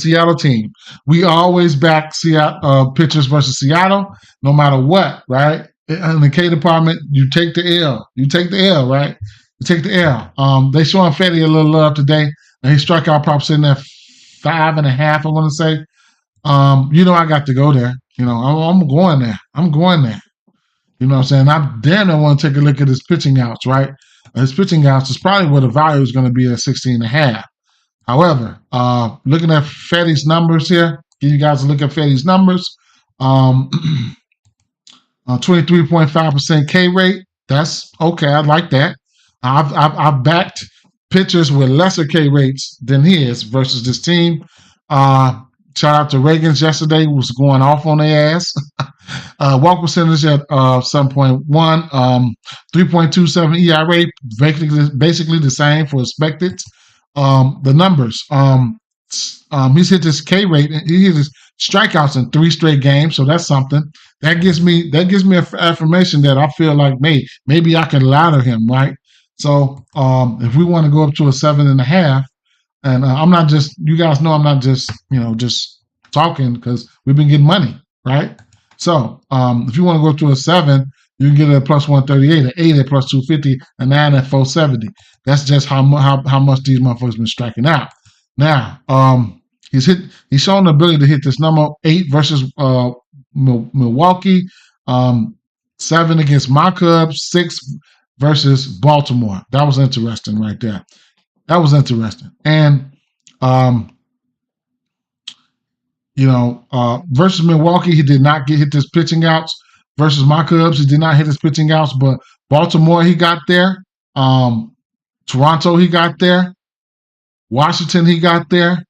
Seattle team. We always back Seattle pitchers versus Seattle, no matter what, right? In the K department, you take the L. You take the L, right? You take the L. They showing Fetty a little love today. And his strikeout prop sitting at 5.5, I want to say. I got to go there. I'm going there. I'm going there. You know what I'm saying? I damn near want to take a look at his pitching outs, right? His pitching outs is probably where the value is going to be at 16.5. However, looking at Fetty's numbers here, give you guys a look at Fetty's numbers. 23.5% K rate. That's okay. I like that. I've backed pitchers with lesser K rates than his versus this team. Shout out to Reagan's yesterday, was going off on their ass. Walk percentage at 7.1, 3.27 ERA, basically the same for expected. The numbers, he's hit his K rate, he hit his strikeouts in 3 straight games, so that's something. That gives me an affirmation that I feel like maybe I can ladder him, right? So if we want to go up to a 7.5, and I'm not just, you guys know I'm not just, just talking because we've been getting money, right? So if you want to go up to a 7, you can get it at plus 138, an 8 at plus 250, a 9 at 470. That's just how much these motherfuckers been striking out. Now, he's shown the ability to hit this number 8 versus Milwaukee, 7 against my Cubs, 6 versus Baltimore. That was interesting right there. That was interesting. And, versus Milwaukee, he did not hit his pitching outs. Versus my Cubs, he did not hit his pitching outs, but Baltimore, he got there. Toronto, he got there. Washington, he got there.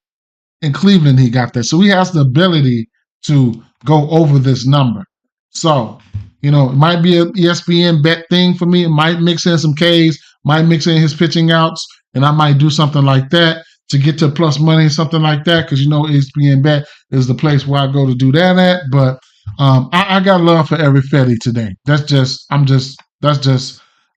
And Cleveland, he got there. So he has the ability to go over this number. So, it might be an ESPN bet thing for me. It might mix in some Ks, might mix in his pitching outs, and I might do something like that to get to plus money, something like that, because ESPN bet is the place where I go to do that at. But I got love for every Fetty today. That's just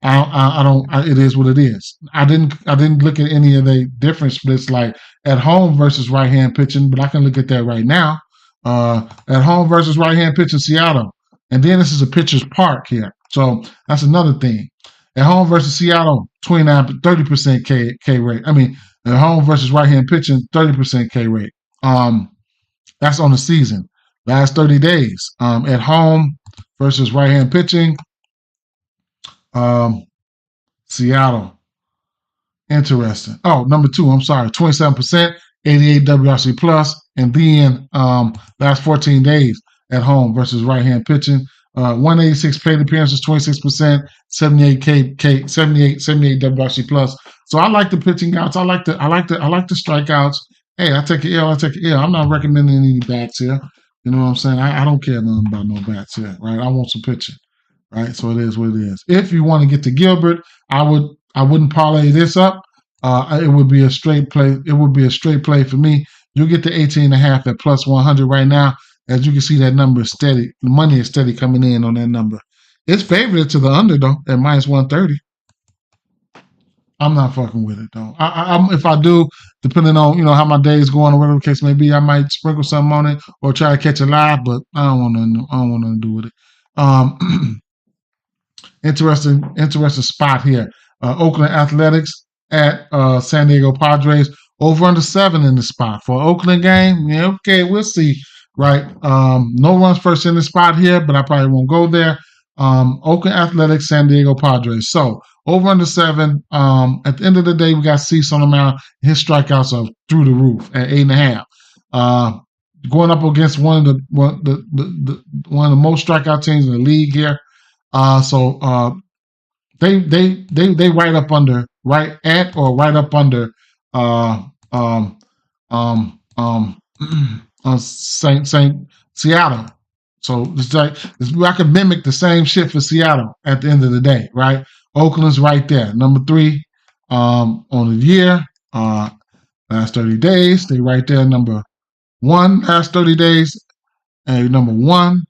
I don't. It is what it is. I didn't look at any of the different splits like at home versus right hand pitching, but I can look at that right now. At home versus right hand pitching, Seattle, and then this is a pitcher's park here, so that's another thing. At home versus Seattle, 30% K rate. I mean, at home versus right hand pitching, 30% K rate. That's on the season. Last 30 days. At home versus right hand pitching, Seattle. Interesting. Oh, number 2, I'm sorry, 27%, 88 WRC plus, and then last 14 days at home versus right hand pitching. 186 plate appearances, 26%, 78 WRC plus. So I like the pitching outs. I like the strikeouts. Hey, I take an L. I'm not recommending any bats here. You know what I'm saying? I don't care nothing about no bats here, right? I want some pitching, right? So it is what it is. If you want to get to Gilbert, I wouldn't parlay this up. It would be a straight play. It would be a straight play for me. You'll get to 18.5 at plus 100 right now. As you can see, that number is steady. The money is steady coming in on that number. It's favored to the under, though, at minus 130. I'm not fucking with it, though. If I do, depending on how my day is going or whatever the case may be, I might sprinkle something on it or try to catch it live, but I don't want to do with it. Interesting spot here. Oakland Athletics at San Diego Padres. Over under 7 in the spot for Oakland game. Yeah, okay, we'll see. Right. No runs first in the spot here, but I probably won't go there. Oakland Athletics, San Diego Padres. So over under 7. At the end of the day, we got Cease on the mound. His strikeouts are through the roof at 8.5. Going up against one of the most strikeout teams in the league here. So they right up under, right at or right up under Saint Seattle. So it's like I could mimic the same shit for Seattle at the end of the day, right? Oakland's right there, number 3 on the year. Last 30 days, they right there, number 1. Last 30 days, number 1.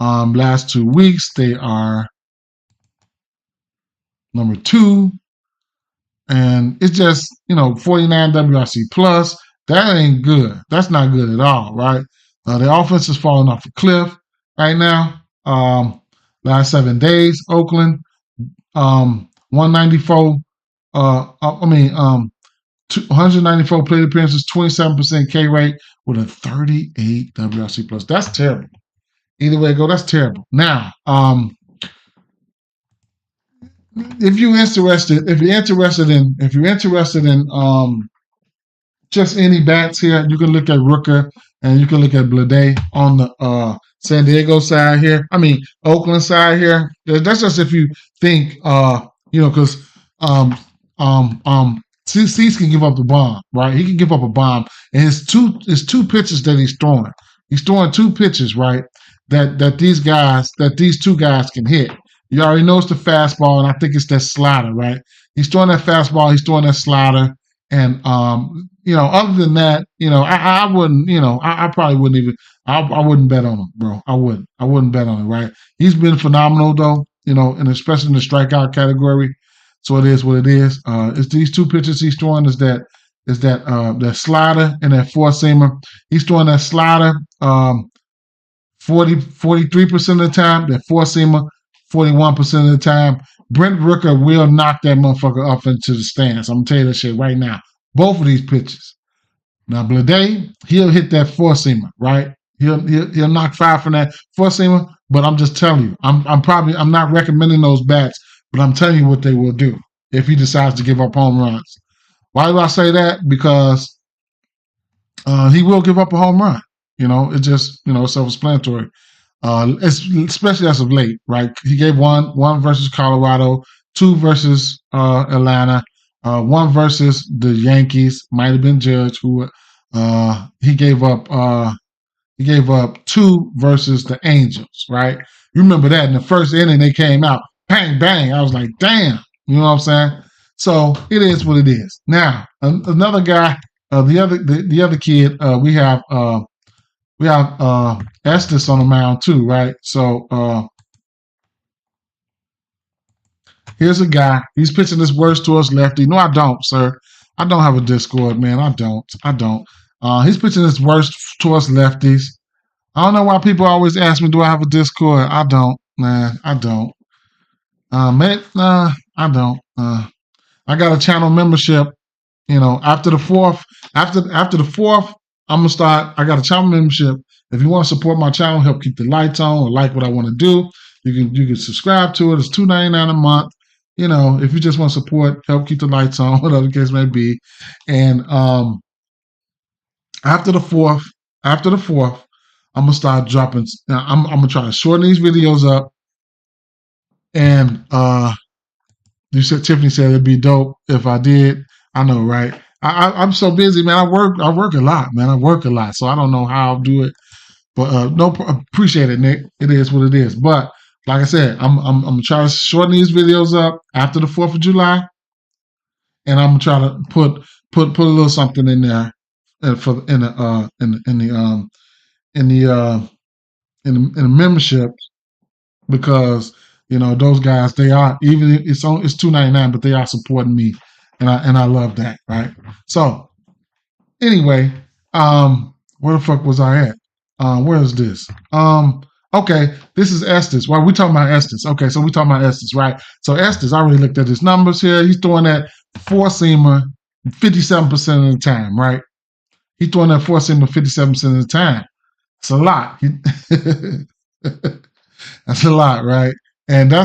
Last 2 weeks, they are number 2. And it's just, 49 WRC plus. That ain't good. That's not good at all, right? The offense is falling off a cliff right now. Last 7 days, Oakland, 194. 194 plate appearances, 27% K rate with a 38 WRC plus. That's terrible. Either way it go, that's terrible. Now, if you're interested in just any bats here, you can look at Rooker and you can look at Blade on the San Diego side here. I mean, Oakland side here. That's just if you think, because Cease can give up the bomb, right? He can give up a bomb, and his two pitches that he's throwing. He's throwing 2 pitches, right? That these 2 guys can hit. You already know it's the fastball, and I think it's that slider, right? He's throwing that fastball, he's throwing that slider, and other than that, I wouldn't, I probably wouldn't even, I wouldn't bet on him, bro. I wouldn't bet on him, right? He's been phenomenal though, and especially in the strikeout category. So it is what it is. It's these 2 pitches he's throwing is that slider and that 4-seamer. He's throwing that slider 43% of the time, that 4-seamer 41% of the time. Brent Rooker will knock that motherfucker up into the stands. I'm going to tell you that shit right now. Both of these pitches. Now, Blade, he'll hit that 4-seamer, right? He'll knock 5 from that 4-seamer, but I'm just telling you, I'm not recommending those bats, but I'm telling you what they will do if he decides to give up home runs. Why do I say that? Because he will give up a home run. It's just, self-explanatory. Especially as of late, right? He gave one versus Colorado, 2 versus Atlanta, 1 versus the Yankees. Might have been Judge who he gave up 2 versus the Angels, right? You remember that in the first inning they came out, bang bang. I was like, damn, you know what I'm saying? So it is what it is. Now another guy, the other kid, we have Estes on the mound too, right? So Here's a guy. He's pitching his worst towards lefty. No, I don't, sir. I don't have a Discord, man. I don't. He's pitching his worst towards lefties. I don't know why people always ask me, do I have a Discord? I don't. Nah, I don't. I don't. I got a channel membership. After the fourth, I'm gonna start. I got a channel membership. If you want to support my channel, help keep the lights on, or like what I want to do, you can subscribe to it. It's $2.99 a month. If you just want to support, help keep the lights on, whatever the case may be. And after the fourth, I'm gonna start dropping. I'm gonna try to shorten these videos up. And Tiffany said it'd be dope if I did. I know, right? I'm so busy, man. I work a lot, man. I work a lot, so I don't know how I'll do it. But appreciate it, Nick. It is what it is. But like I said, I'm gonna try to shorten these videos up after the 4th of July, and I'm gonna try to put a little something in there for in the membership, because those guys, they are, even it's $2.99, but they are supporting me, and I love that, right? So anyway, where the fuck was I at? Where is this? Okay, this is Estes. Well, we talking about Estes. Okay, so we talking about Estes, right? So Estes, I already looked at his numbers here. He's throwing that four-seamer 57% of the time, right? He's throwing that four-seamer 57% of the time. It's a lot. That's a lot, right? And to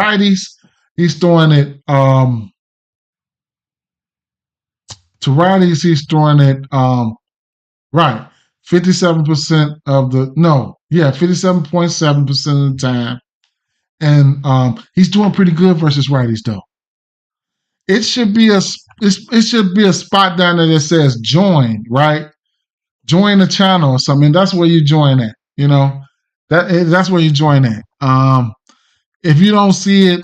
righties, he's throwing it. To righties, he's throwing it. Right, 57% of 57.7% of the time, and he's doing pretty good versus righties though. It should be a spot down there that says join, right? Join the channel or something. That's where you join at. That's where you join at. If you don't see it,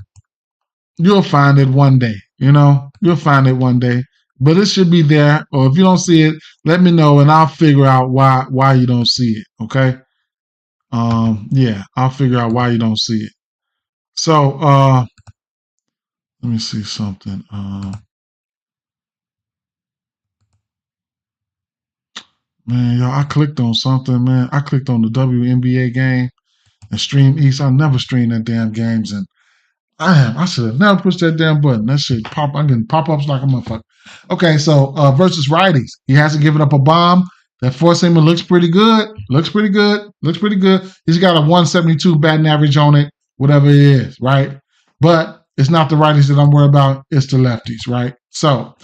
you'll find it one day. You'll find it one day. But it should be there. Or if you don't see it, let me know and I'll figure out why you don't see it. Okay. I'll figure out why you don't see it. So let me see something. Man, y'all, I clicked on something, man. I clicked on the WNBA game and Stream East. I never streamed that damn games, and I should have never pushed that damn button. That shit pop. I'm getting pop-ups like a motherfucker. Okay, so versus righties, he hasn't given up a bomb. That four-seamer looks pretty good. Looks pretty good. He's got a 172 batting average on it, whatever it is, right? But it's not the righties that I'm worried about. It's the lefties, right? So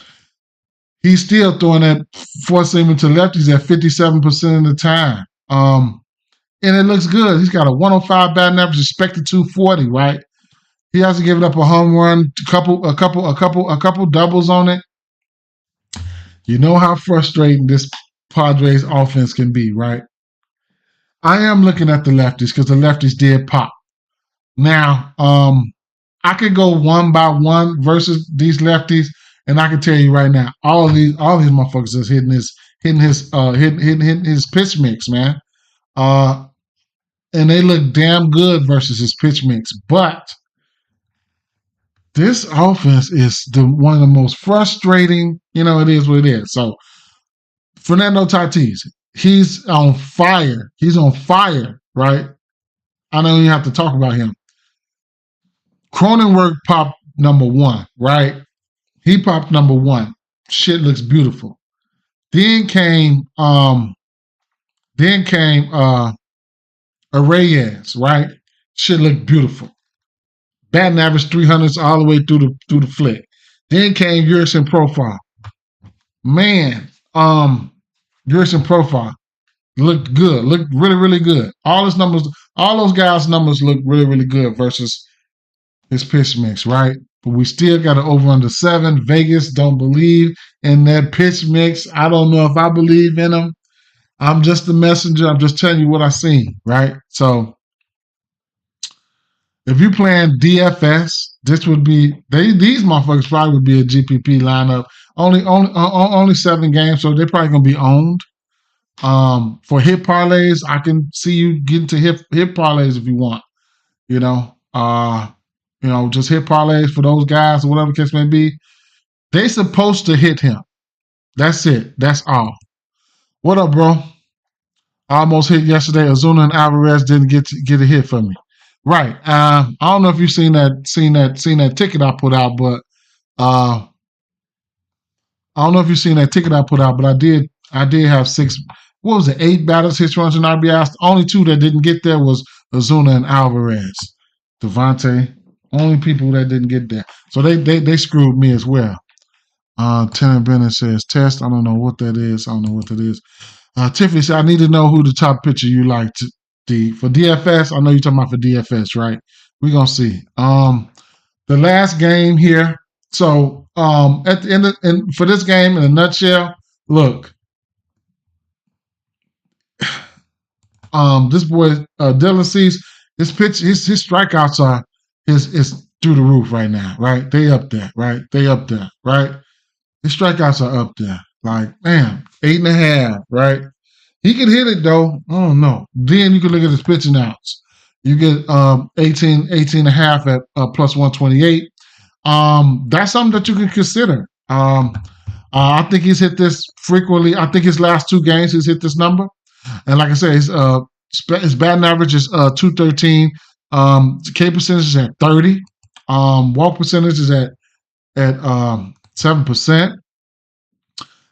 he's still throwing that four-seamer to lefties at 57% of the time. And it looks good. He's got a 105 batting average, expected 240, right? He hasn't given up a home run, a couple doubles on it. You know how frustrating this Padres offense can be, right? I am looking at the lefties because the lefties did pop. Now, I could go one by one versus these lefties, and I can tell you right now, all these motherfuckers is hitting his pitch mix, man. And they look damn good versus his pitch mix, but this offense is one of the most frustrating. It is what it is. So Fernando Tatis, he's on fire. He's on fire, right? I don't even have to talk about him. Cronenworth popped number 1, right? He popped number 1. Shit looks beautiful. Then came Reyes, right? Shit looked beautiful. Batting average 300s all the way through the flick. Then came Jurickson Profile. Man, Jurickson Profile looked good. Looked really, really good. All his numbers, all those guys' numbers look really, really good versus his pitch mix, right? But we still got an over under 7. Vegas don't believe in that pitch mix. I don't know if I believe in them. I'm just the messenger. I'm just telling you what I seen, right? So if you're playing DFS, this would be these motherfuckers probably would be a GPP lineup. Only 7 games, so they're probably gonna be owned. For hit parlays, I can see you getting to hit parlays if you want. Just hit parlays for those guys or whatever the case may be. They supposed to hit him. That's it. That's all. What up, bro? I almost hit yesterday. Ozuna and Alvarez didn't get a hit for me. Right. I don't know if you've seen that ticket I put out, but I don't know if you've seen that ticket I put out, but I did have 6. What was it? 8 batters, hits, runs, and RBIs. The only 2 that didn't get there was Ozuna and Alvarez. Devontae, only people that didn't get there. So they screwed me as well. Tenant Bennett says test. I don't know what that is. Tiffany said, I need to know who the top pitcher you like for DFS. I know you're talking about for DFS, right? We're gonna see. The last game here. So at the end and for this game, in a nutshell, look. This boy Dylan Cease, his strikeouts are is through the roof right now, right? They up there, right? His strikeouts are up there. Like, man, 8.5, right? He can hit it though. I don't know. Then you can look at his pitching outs. You get 18.5 at plus 128. That's something that you can consider. I think he's hit this frequently. I think his last 2 games he's hit this number. And like I said, his batting average is 213. K percentage is at 30. Walk percentage is at 7%.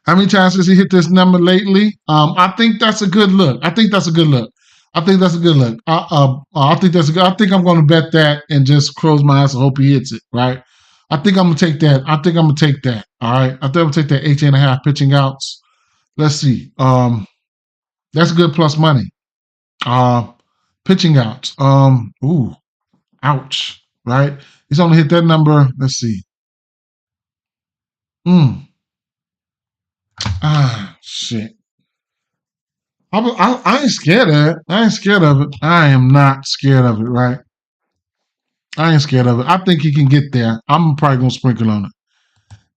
How many times has he hit this number lately? I think that's a good look. I think I'm going to bet that and just close my eyes and hope he hits it. Right. I think I'm going to take that. All right. I think I'm going to take that 18.5 pitching outs. Let's see. That's good plus money. Pitching outs. Ouch. Right. He's only hit that number. Let's see. Shit. I ain't scared of it. I am not scared of it, right? I ain't scared of it. I think he can get there. I'm probably going to sprinkle on it.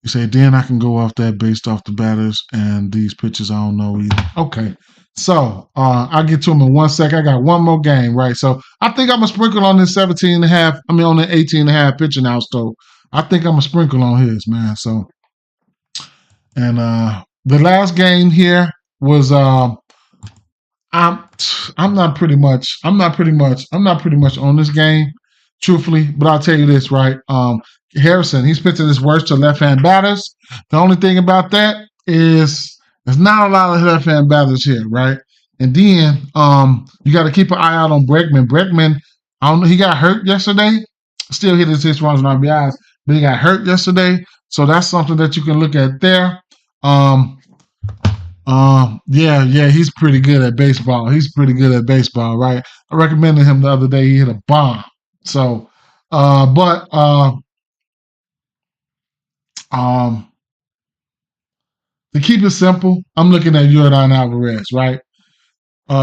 You say, then I can go off that based off the batters and these pitches I don't know either. Okay. So I'll get to him in 1 second. I got one more game, right? So I think I'm going to sprinkle on this 17.5. On the 18.5 pitching out, though. I think I'm going to sprinkle on his, man. So, and the last game here was I'm not pretty much on this game, truthfully. But I'll tell you this, right? Harrison, he's pitching his worst to left-hand batters. The only thing about that is there's not a lot of left-hand batters here, right? And then you got to keep an eye out on Bregman. Bregman, I don't know, he got hurt yesterday. Still hit his hits, runs, and RBIs, but he got hurt yesterday. So that's something that you can look at there. Yeah, he's pretty good at baseball. Right? I recommended him the other day. He hit a bomb. So, to keep it simple, I'm looking at Yordan Alvarez, right?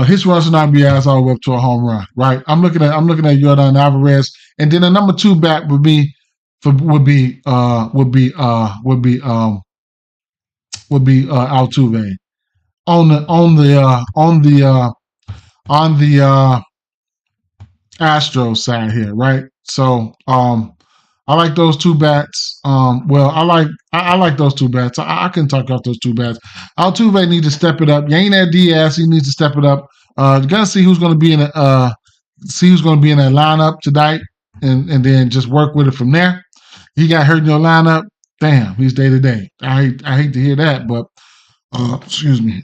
His runs and RBIs all the way up to a home run, right? I'm looking at Yordan Alvarez, and then the number 2 bat would be Altuve on the Astros side here, right? So I like those 2 bats. I like those 2 bats. I can talk off those 2 bats. Altuve needs to step it up. Yainer Diaz, he needs to step it up. You're gonna see who's gonna be in that lineup tonight, and then just work with it from there. He got hurt in your lineup. Damn, he's day to day. I hate to hear that, but excuse me.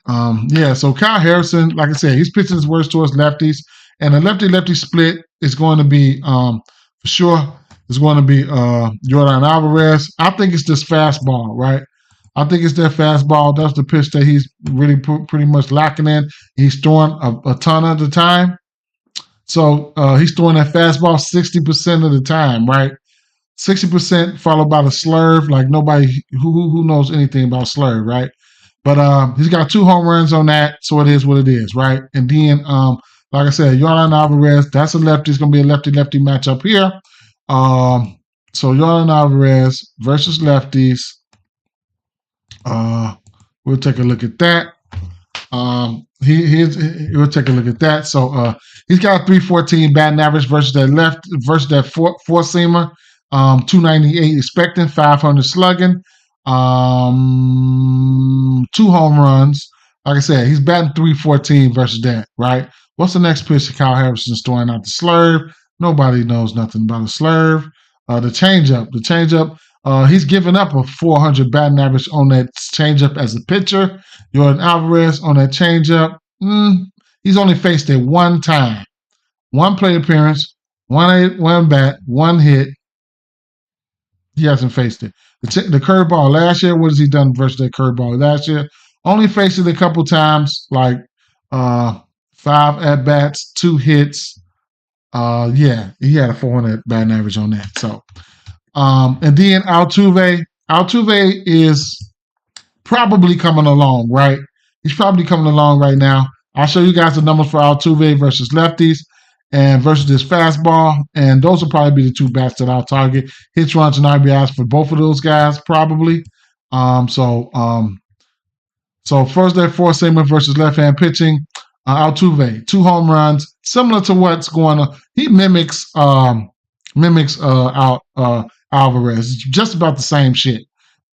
So Kyle Harrison, like I said, he's pitching his worst towards lefties, and a lefty split is going to be for sure. It's going to be Yordan Alvarez. I think it's this fastball, right? I think it's that fastball. That's the pitch that he's really pretty much lacking in. He's throwing a ton of the time. So he's throwing that fastball 60% of the time, right? 60% followed by the slurve. Like nobody who knows anything about slurve, right? But he's got 2 home runs on that, so it is what it is, right? And then, like I said, Yordan Alvarez, that's a lefty. It's going to be a lefty-lefty matchup here. So Yordan Alvarez versus lefties. We'll take a look at that. we'll take a look at that. So he's got a 314 batting average versus that four seamer, 298 expecting, 500 slugging, 2 home runs. Like I said, he's batting 314 versus that, right? What's the next pitch? Kyle Harrison's throwing out the slurve. Nobody knows nothing about a slurve. The changeup. He's given up a 400 batting average on that changeup as a pitcher. Jordan Alvarez on that changeup. He's only faced it one time. One plate appearance, one bat, one hit. He hasn't faced it. The curveball last year, what has he done versus that curveball last year? Only faced it a couple times, like 5 at-bats, 2 hits. He had a 400 batting average on that. So, and then Altuve is probably coming along, right? He's probably coming along right now. I'll show you guys the numbers for Altuve versus lefties and versus this fastball, and those will probably be the 2 bats that I'll target. Hits, runs, and RBIs for both of those guys, probably. So first that four-seamer versus left-hand pitching. Altuve, 2 home runs, similar to what's going on. He mimics Alvarez. It's just about the same shit.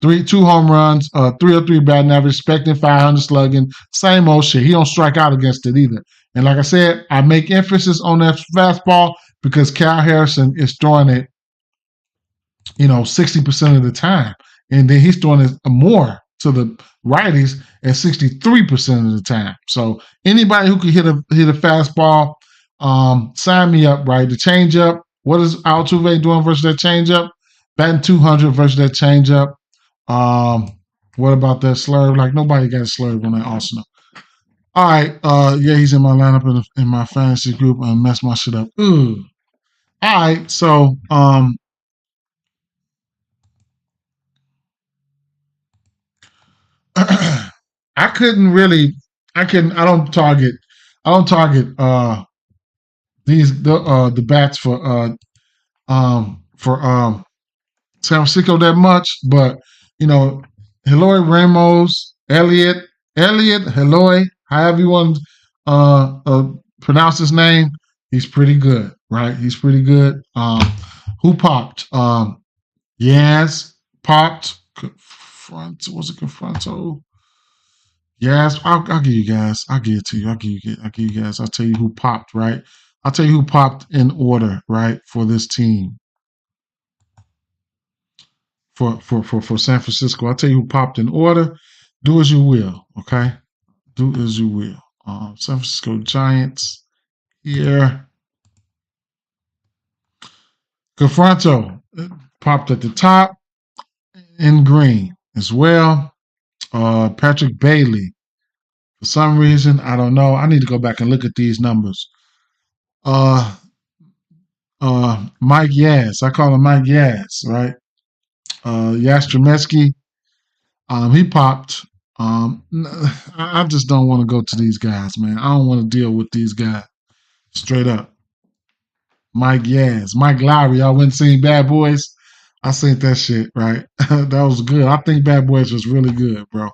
2 home runs, 303 batting average, expecting 500 slugging, same old shit. He don't strike out against it either. And like I said, I make emphasis on that fastball because Kyle Harrison is throwing it, 60% of the time, and then he's throwing it more to the righties at 63% of the time. So anybody who can hit a fastball, sign me up, right? The changeup. What is Altuve doing versus that changeup? Batting 200 versus that changeup. What about that slurve? Like nobody got a slurve on that Arsenal. All right. He's in my lineup in my fantasy group and messed my shit up. Ooh. All right. So I don't target the bats for San Francisco that much, but Eloy Ramos, Elliot, Eloy, however you want to pronounce his name, he's pretty good, right? He's pretty good. Who popped? Yaz popped. Was it Confronto? Yes, I'll give you guys. I'll give it to you. I'll give you guys. I'll tell you who popped, right? I'll tell you who popped in order, right, for this team. For San Francisco. I'll tell you who popped in order. Do as you will, okay? Do as you will. San Francisco Giants here. Confronto popped at the top in green as well. Patrick Bailey. For some reason, I don't know. I need to go back and look at these numbers. Mike Yaz. I call him Mike Yaz, right? Yastrzemski. He popped. I just don't want to go to these guys, man. I don't want to deal with these guys. Straight up. Mike Yaz. Mike Lowry. Y'all went and seen Bad Boys? I seen that shit, right? That was good. I think Bad Boys was really good, bro.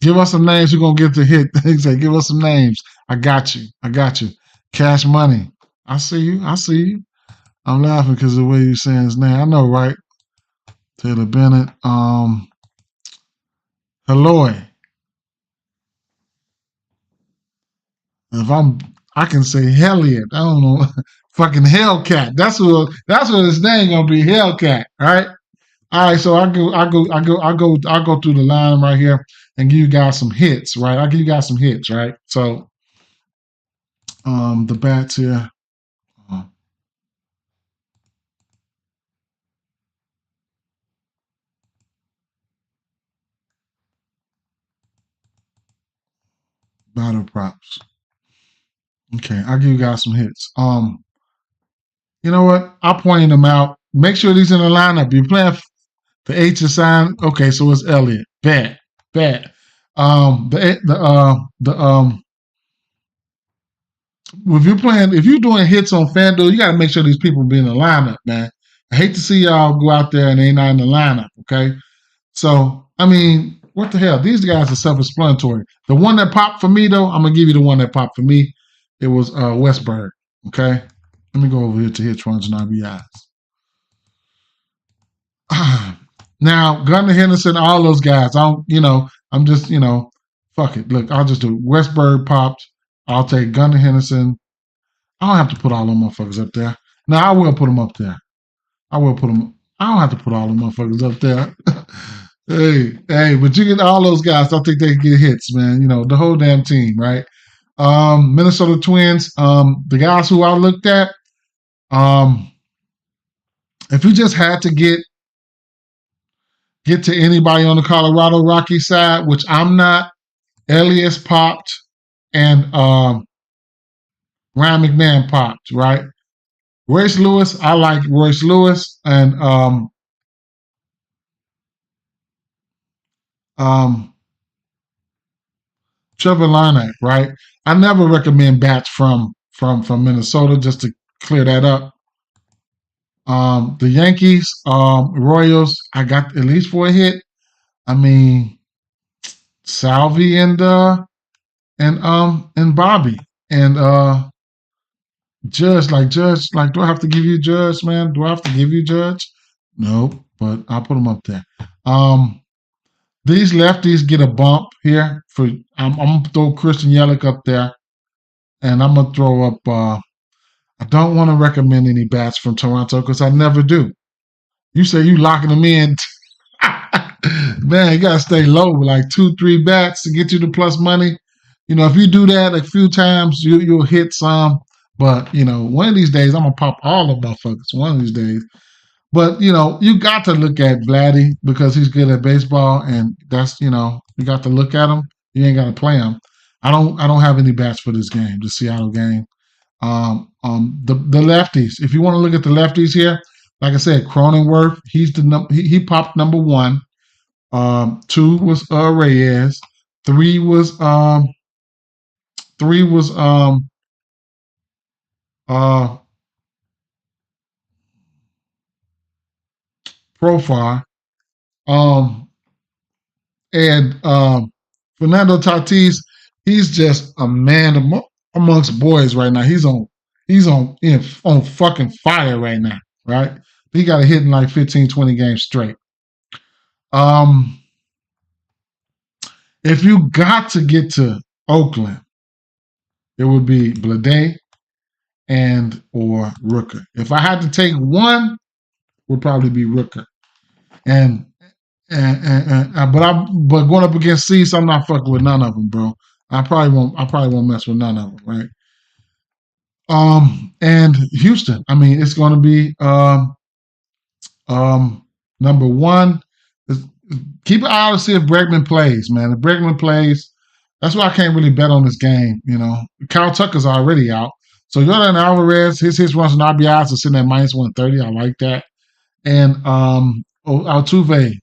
Give us some names. You're going to get the hit. He said, give us some names. I got you. Cash Money. I see you. I'm laughing because of the way you're saying his name. I know, right? Taylor Bennett. Eloy. I can say Helliot. I don't know. Fucking Hellcat. That's what his name gonna be. Hellcat. All right. So I'll go through the line right here and give you guys some hits. Right. I'll give you guys some hits. Right. So, the bats here. Battle props. Okay, I'll give you guys some hits. You know what? I'll point them out. Make sure these in the lineup. You're playing the H assigned. Okay, so it's Elliott. Bad. If you're doing hits on FanDuel, you got to make sure these people be in the lineup, man. I hate to see y'all go out there and they not in the lineup. Okay, so I mean, what the hell? These guys are self-explanatory. The one that popped for me, though, I'm going to give you the one that popped for me. It was Westberg. Okay? Let me go over here to hit runs and RBIs. Now, Gunnar Henderson, all those guys, I'm just, fuck it. Look, I'll just do it. Westberg popped. I'll take Gunnar Henderson. I don't have to put all them motherfuckers up there. No, I will put them up there. I will put them. I don't have to put all the motherfuckers up there. hey, but you get all those guys. I think they can get hits, man. The whole damn team, right? Minnesota Twins. The guys who I looked at. If you just had to get to anybody on the Colorado Rockies side, which I'm not, Elias popped and Ryan McMahon popped, right? Royce Lewis, I like Royce Lewis and Trevor Larnach, right? I never recommend bats from Minnesota, just to clear that up. The Yankees, Royals, I got at least for a hit. I mean, Salvi and Bobby and Judge, do I have to give you Judge, man? Do I have to give you Judge? No, but I'll put them up there. These lefties get a bump here. I'm gonna throw Christian Yelich up there, and I'm gonna throw up. I don't want to recommend any bats from Toronto because I never do. You say you locking them in, man. You gotta stay low, like 2-3 bats to get you the plus money. If you do that a few times, you'll hit some. But, one of these days, I'm going to pop all the motherfuckers one of these days. But, you got to look at Vladdy because he's good at baseball. And that's, you got to look at him. You ain't got to play him. I don't have any bats for this game, the Seattle game. The lefties, if you want to look at the lefties here, like I said, Cronenworth, he popped number 1. 2 was Reyes. 3 was Profile. And Fernando Tatis, he's just a man amongst boys right now. He's on fucking fire right now, right? He got a hit in like 15, 20 games straight. If you got to get to Oakland, it would be Blade and or Rooker. If I had to take one, it would probably be Rooker. But going up against Cease, I'm not fucking with none of them, bro. I probably won't mess with none of them, right? And Houston, I mean, it's going to be number 1. Keep an eye out to see if Bregman plays, man. If Bregman plays, that's why I can't really bet on this game. Kyle Tucker's already out. So Yordan Alvarez, his runs and RBIs are sitting at -130. I like that. And Altuve,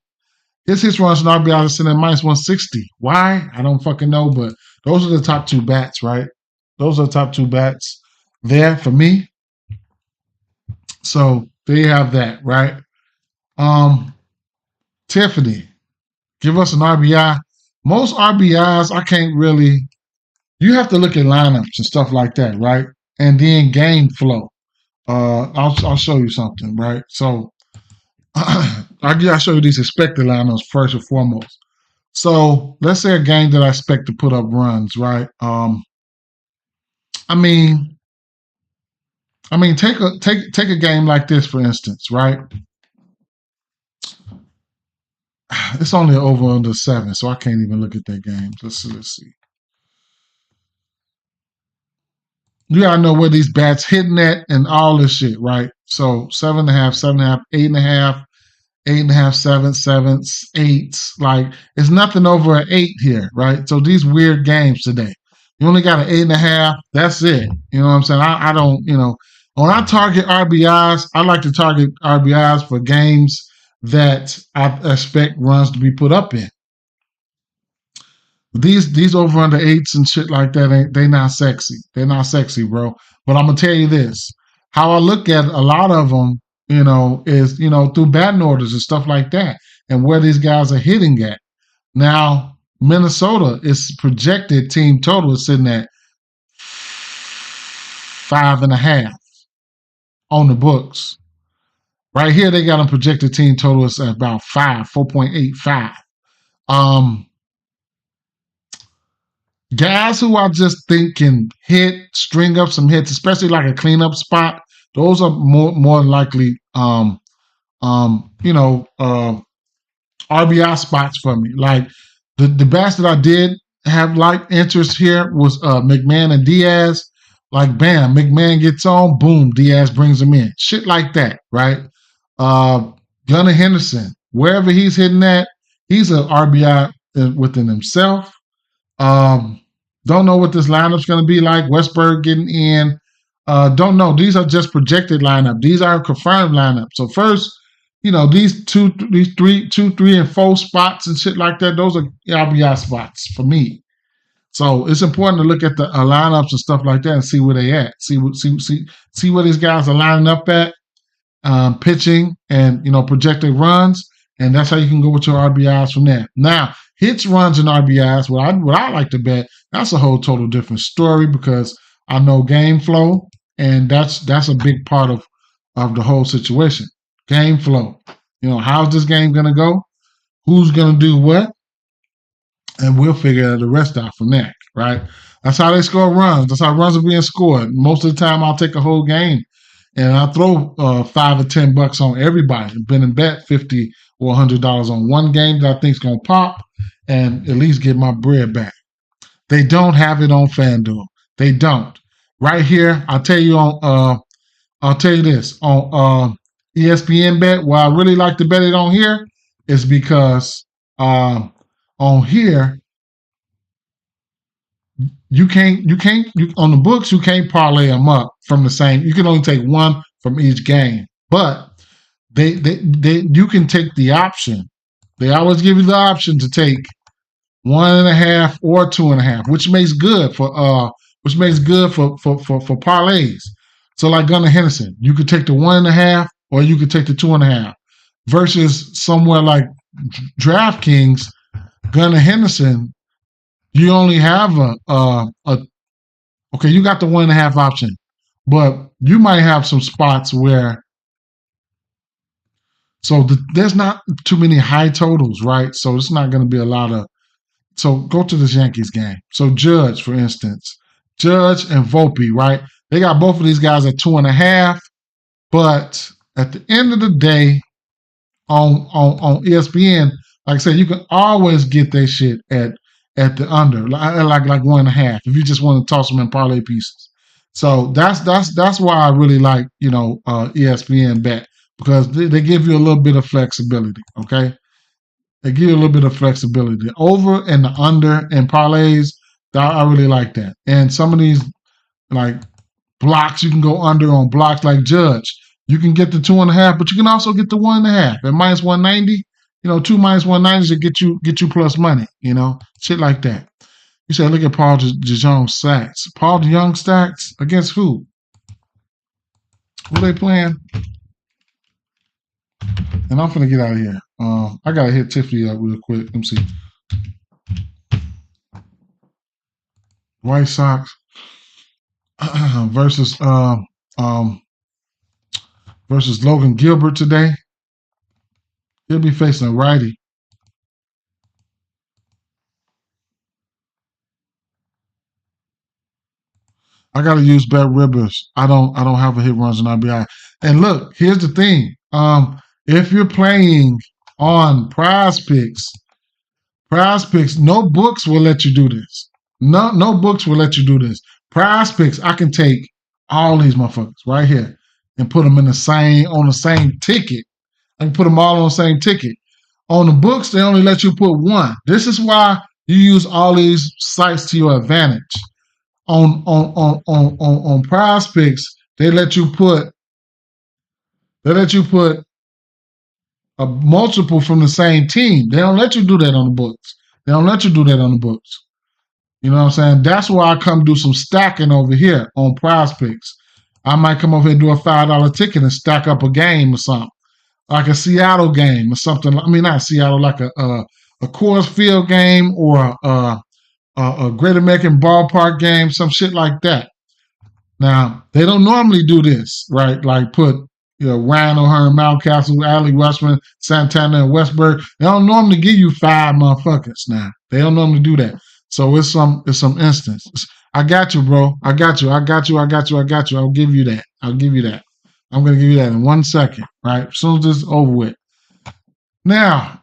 his runs and RBIs are sitting at -160. Why? I don't fucking know, but those are the top 2 bats, right? Those are the top 2 bats there for me. So there you have that, right? Tiffany, give us an RBI. Most RBIs, I can't really. You have to look at lineups and stuff like that, right? And then game flow. I'll show you something, right? So I'll show you these expected lineups first and foremost. So let's say a game that I expect to put up runs, right? I mean, take a game like this, for instance, right? It's only over under 7, so I can't even look at that game. Let's see. You gotta know where these bats hitting at and all this shit, right? So 7.5, 7.5, 8.5, 8.5, 7, 7s, 8s. Like, it's nothing over an 8 here, right? So these weird games today. You only got an 8.5. That's it. You know what I'm saying? I don't, when I target RBIs, I like to target RBIs for games that I expect runs to be put up in. These over under 8s and shit like that, they not sexy. They're not sexy, bro. But I'm gonna tell you this: how I look at a lot of them, is through batting orders and stuff like that, and where these guys are hitting at. Now, Minnesota is projected team total is sitting at 5.5 on the books. Right here, they got them projected team total is at about 4.85. Guys who I just think can string up some hits, especially like a cleanup spot, those are more likely, RBI spots for me. Like the bats that I did have like interest here was McMahon and Diaz. Like bam, McMahon gets on, boom, Diaz brings him in. Shit like that, right? Gunnar Henderson, wherever he's hitting at, he's an RBI within himself. Don't know what this lineup's going to be like. Westberg getting in. Don't know. These are just projected lineup. These are confirmed lineup. So first, these two, three, and 4 spots and shit like that. Those are RBI spots for me. So it's important to look at the lineups and stuff like that and see where they at. See where these guys are lining up at, pitching and projected runs, and that's how you can go with your RBIs from there. Now, hits, runs, and RBIs. What I like to bet, that's a whole total different story because I know game flow, and that's a big part of the whole situation. Game flow. How's this game gonna go? Who's gonna do what? And we'll figure the rest out from that, right? That's how they score runs. That's how runs are being scored. Most of the time, I'll take a whole game and I'll throw $5 or $10 on everybody. Been and bet $50 or $100 on one game that I think is gonna pop, and at least get my bread back. They don't have it on FanDuel. They don't. Right here, I'll tell you this on ESPN bet. Why I really like to bet it on here is because on here you on the books you can't parlay them up from the same. You can only take one from each game, but you can take the option. They always give you the option to take 1.5 or 2.5, which makes good for parlays. So like Gunnar Henderson, you could take the 1.5 or you could take the 2.5. Versus somewhere like DraftKings, Gunnar Henderson, you only have you got the 1.5 option, but you might have some spots where. So there's not too many high totals, right? So it's not going to be a lot of. So go to this Yankees game. So Judge, for instance, Judge and Volpe, right? They got both of these guys at 2.5, but at the end of the day, on ESPN, like I said, you can always get that shit at the under, like 1.5, if you just want to toss them in parlay pieces. So that's why I really like ESPN bet. Because they give you a little bit of flexibility, okay? They give you a little bit of flexibility. The over and the under and parlays, I really like that. And some of these, like, blocks, you can go under on blocks like Judge. You can get the 2.5, but you can also get the 1.5 at minus 190. 2 minus 190 to get you plus money, shit like that. You say, look at Paul DeJong stacks. Paul DeJong stacks against who? Who they playing? And I'm finna get out of here. I gotta hit Tiffany up real quick. Let me see. White Sox versus Logan Gilbert today. He'll be facing a righty. I gotta use Bet Rivers. I don't have a hit runs on RBI. And look, here's the thing. If you're playing on Prize Picks, no books will let you do this. No books will let you do this. Prize Picks, I can take all these motherfuckers right here and put them on the same ticket. I can put them all on the same ticket. On the books, they only let you put one. This is why you use all these sites to your advantage. On Prize Picks, they let you put a multiple from the same team. They don't let you do that on the books. You know what I'm saying? That's why I come do some stacking over here on Prize Picks. I might come over here and do a $5 ticket and stack up a game or something. Like a Seattle game or something. I mean, not Seattle, like a a Coors Field game or a Great American Ballpark game, some shit like that. Now, they don't normally do this, right? Like put Ryan O'Hearn, Mountcastle, Allie Rushman, Santana, and Westberg. They don't normally give you 5 motherfuckers now. They don't normally do that. So it's some instance. I got you, bro. I got you. I'll give you that. I'm gonna give you that in 1 second, right? As soon as this is over with. Now,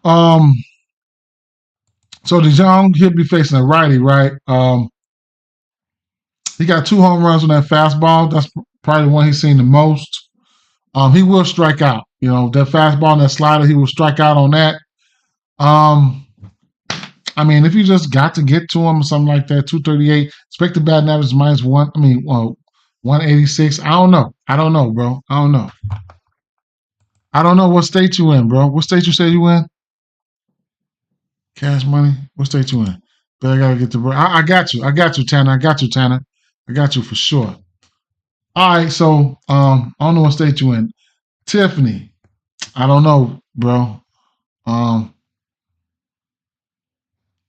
so DeJong, he'll be facing a righty, right? He got 2 home runs on that fastball. That's probably the one he's seen the most. He will strike out. That fastball and that slider, he will strike out on that. I mean, if you just got to get to him or something like that, 238, expected batting average minus 186. I don't know, bro. I don't know. I don't know what state you in, bro. What state you say you in? Cash money? What state you in? But I gotta get the bro. I got you, Tanner. I got you for sure. All right, so I don't know what state you in. Tiffany, I don't know, bro.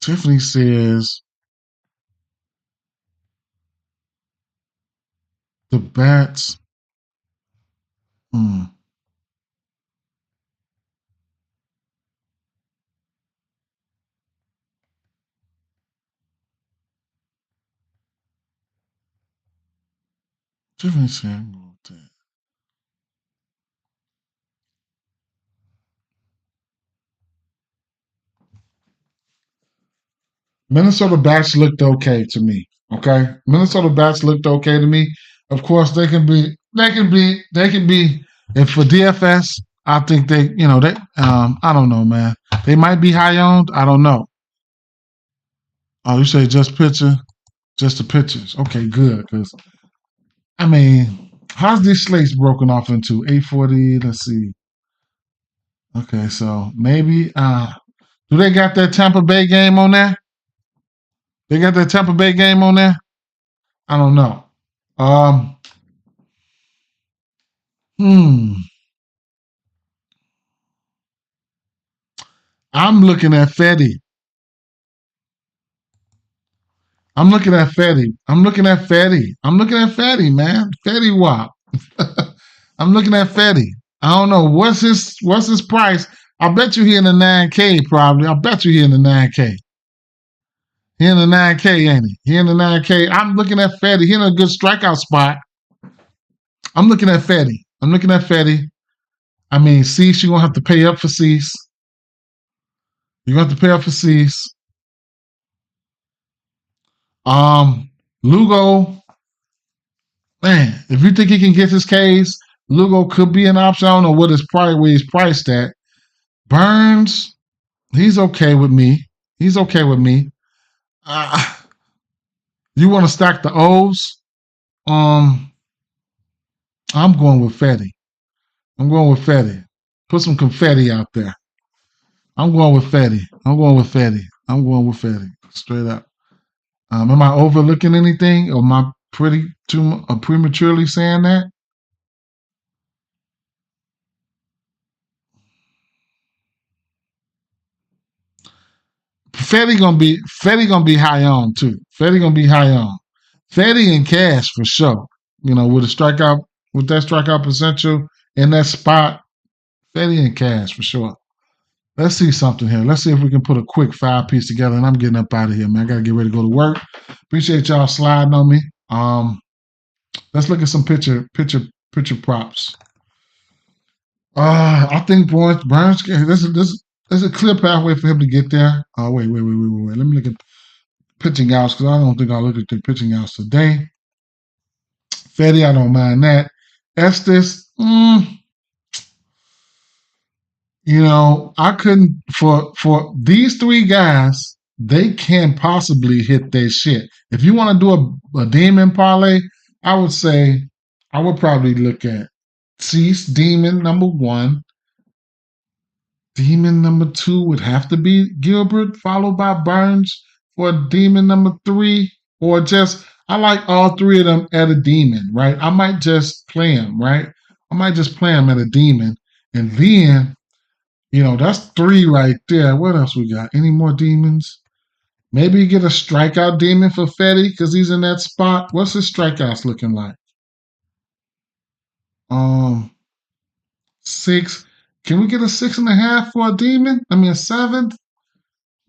Tiffany says the bats. Tiffany said that. Minnesota bats looked okay to me. Okay, Minnesota bats looked okay to me. Of course, they can be. If for DFS, I think they. I don't know, man. They might be high owned. I don't know. Oh, you say just pitcher, just the pitchers. Okay, good. Because I mean, how's these slates broken off into 840? Let's see. Okay, so maybe. Do they got that Tampa Bay game on there? They got that Tampa Bay game on there? I don't know. I'm looking at Fetty. I'm looking at Fetty, man. Fetty Wap. I'm looking at Fetty. I don't know. What's his price? I bet you he in the 9K probably. I bet you he in the 9K. He in the 9K, ain't he? He in the 9K. I'm looking at Fetty. He in a good strikeout spot. I'm looking at Fetty. I mean, Cease, you're going to have to pay up for Cease. Lugo, man, if you think he can get his Ks, Lugo could be an option. I don't know where he's priced at. Burns, he's okay with me. You want to stack the O's? I'm going with Fetty. Put some confetti out there. I'm going with Fetty. Straight up. Am I overlooking anything? Or am I prematurely saying that? Fetty gonna be high on too. Fetty and Cash for sure. With that strikeout potential in that spot, Fetty and Cash for sure. Let's see something here. Let's see if we can put a quick 5-piece together, and I'm getting up out of here, man. I gotta get ready to go to work. Appreciate y'all sliding on me. Let's look at some picture props. I think Burns. There's a clear pathway for him to get there. Wait. Let me look at pitching outs because I don't think I'll look at the pitching outs today. Fetty, I don't mind that. Estes, I couldn't for these 3 guys. They can possibly hit their shit. If you want to do a demon parlay, I would say I would probably look at Cease, demon number 1. Demon number 2 would have to be Gilbert, followed by Burns for demon number 3, or just I like all 3 of them at a demon, right? I might just play them, right? At a demon, and then That's three right there. What else we got? Any more demons? Maybe you get a strikeout demon for Fetty because he's in that spot. What's his strikeouts looking like? Um, Six. Can we get a 6.5 for a demon? I mean, a seventh?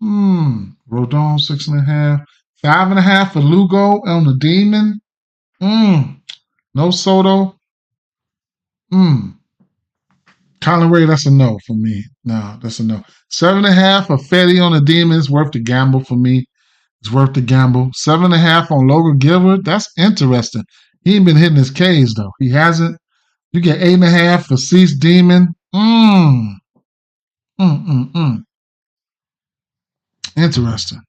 Rodon, 6.5. 5.5 for Lugo on the demon? No Soto? Colin Ray, that's a no for me. No, that's a no. 7.5 for Fetty on the demon is worth the gamble for me. It's worth the gamble. 7.5 on Logan Gilbert. That's interesting. He ain't been hitting his K's though. He hasn't. You get 8.5 for Cease Demon. Interesting.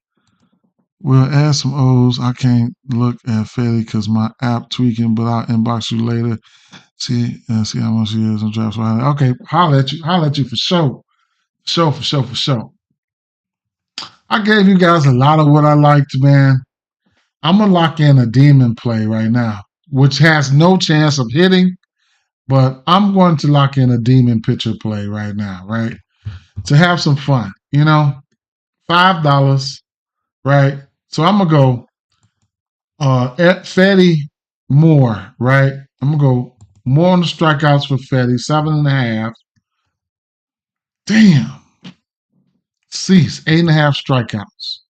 We'll add some O's. I can't look at Fetty because my app tweaking, but I'll inbox you later. See how much he is on Draft Friday. Okay, holler at you for sure. For sure. I gave you guys a lot of what I liked, man. I'm gonna lock in a demon play right now, which has no chance of hitting, but I'm going to lock in a demon pitcher play right now, right? To have some fun, $5, right? So I'm gonna go at Fetty more, right? I'm gonna go more on the strikeouts for Fetty, 7.5. Damn. Cease, 8.5 strikeouts.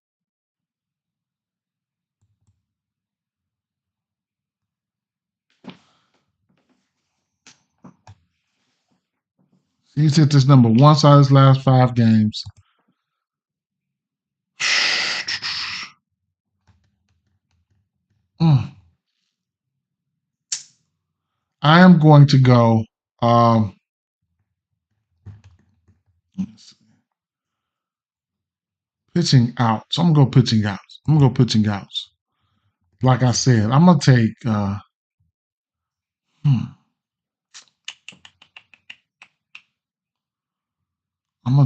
He's hit this number once out of his last 5 games. I am going to go pitching out. So I'm going to go pitching outs. Like I said, I'm going to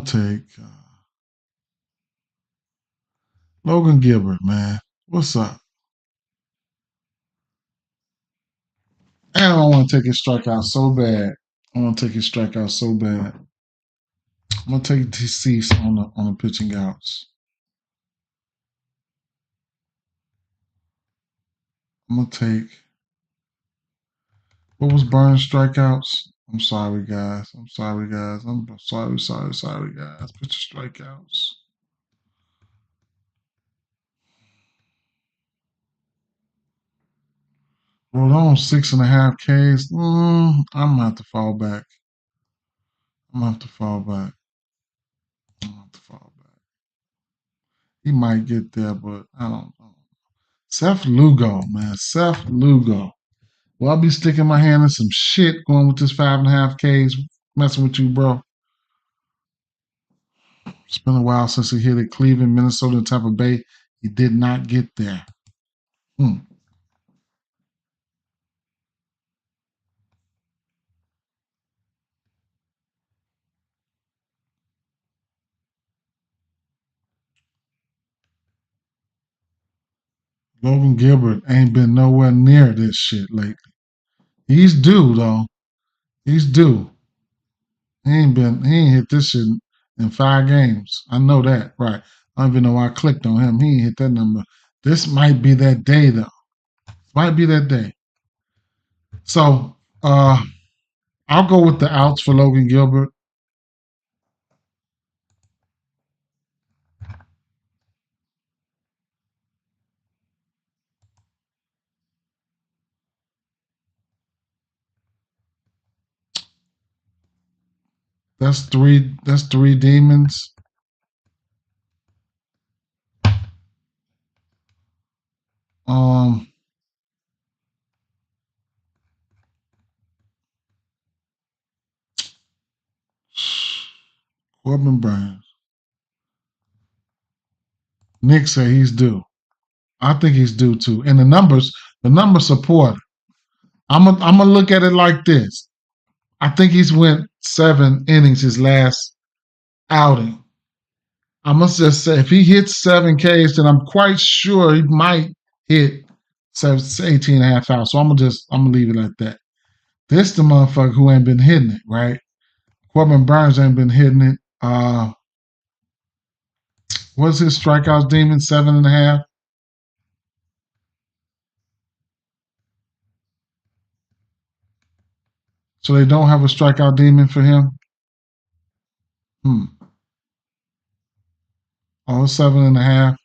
take Logan Gilbert, man. What's up? And I want to take his strikeout so bad. I'm going to take deceased on the pitching outs. I'm going to take. What was Burns' strikeouts? I'm sorry, guys. I'm sorry, guys. Pitcher strikeouts. Rodon 6.5 Ks. I'm gonna have to fall back. He might get there, but I don't know. Seth Lugo, man. Well, I'll be sticking my hand in some shit going with this 5.5 Ks, messing with you, bro. It's been a while since he hit it. Cleveland, Minnesota, and Tampa Bay. He did not get there. Logan Gilbert ain't been nowhere near this shit lately. He's due, though. He's due. He ain't hit this shit in 5 games. I know that, right? I don't even know why I clicked on him. He ain't hit that number. This might be that day, though. So, I'll go with the outs for Logan Gilbert. That's three demons. Corbin Burns. Nick said he's due. I think he's due too. And the numbers support it. I'm gonna look at it like this. I think he's went 7 innings his last outing. I must just say, if he hits 7 Ks, then I'm quite sure he might hit 18.5 outs. So I'm gonna leave it like that. This the motherfucker who ain't been hitting it, right? Corbin Burns ain't been hitting it. What's his strikeouts demon? 7.5. So they don't have a strikeout demon for him. Oh, 7.5.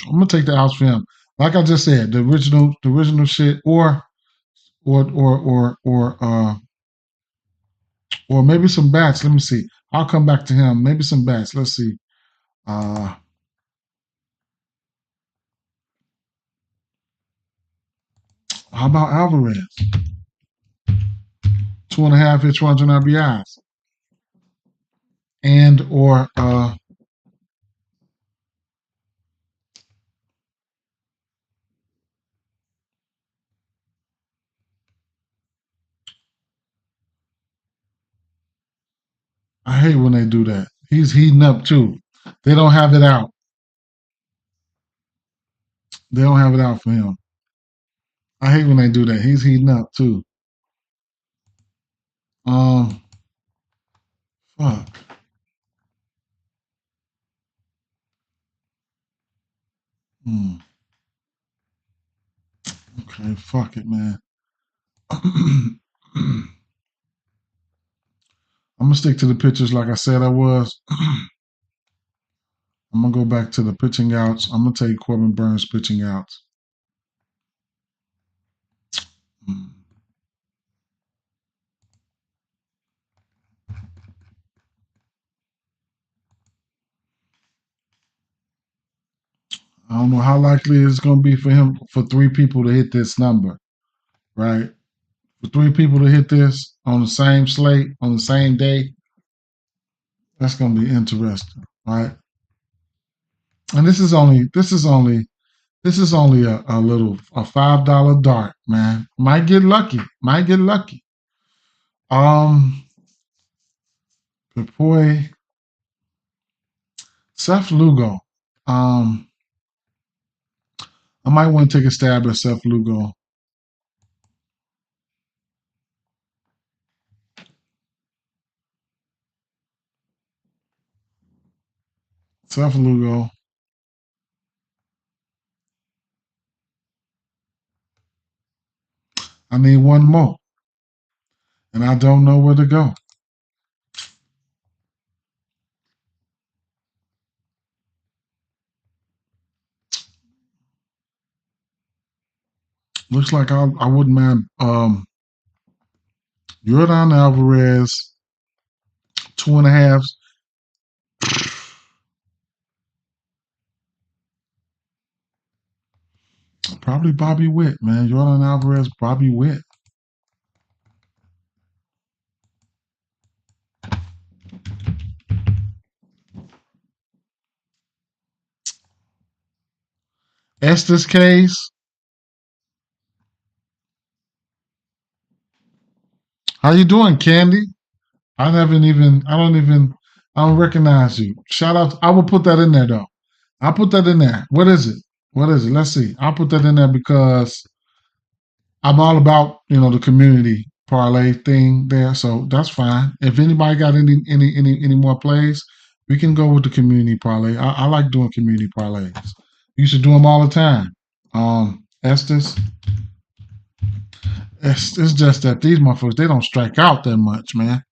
I'm gonna take the outs for him. Like I just said, the original shit, or or or or uh or maybe some bats. Let me see. I'll come back to him. Maybe some bats. Let's see. Uh how about Alvarez? 2.5 hits, 200 RBIs. And or I hate when they do that. He's heating up too. They don't have it out. They don't have it out for him. I hate when they do that. He's heating up too. Um, fuck. Hmm. Okay, fuck it, man. I'm gonna stick to the pitchers like I said I was. I'm gonna go back to the pitching outs. I'm gonna take Corbin Burns pitching outs. Hmm. I don't know how likely it's gonna be for him for three people to hit this number, right? For three people to hit this on the same slate on the same day, that's gonna be interesting, right? And this is only a little a $5 dart, man. Might get lucky. Might get lucky. Good boy, Seth Lugo. Um, I might want to take a stab at Seth Lugo. Seth Lugo. I need one more, and I don't know where to go. Looks like I wouldn't mind. Yordan Alvarez, 2.5. Probably Bobby Witt, man. Yordan Alvarez, Bobby Witt. Estes case. How you doing, Candy? I don't recognize you. Shout out. I will put that in there though. I'll put that in there. What is it? What is it? Let's see. I'll put that in there because I'm all about, the community parlay thing there. So that's fine. If anybody got any more plays, we can go with the community parlay. I like doing community parlays. You should do them all the time. Estes. It's just that these motherfuckers, they don't strike out that much, man.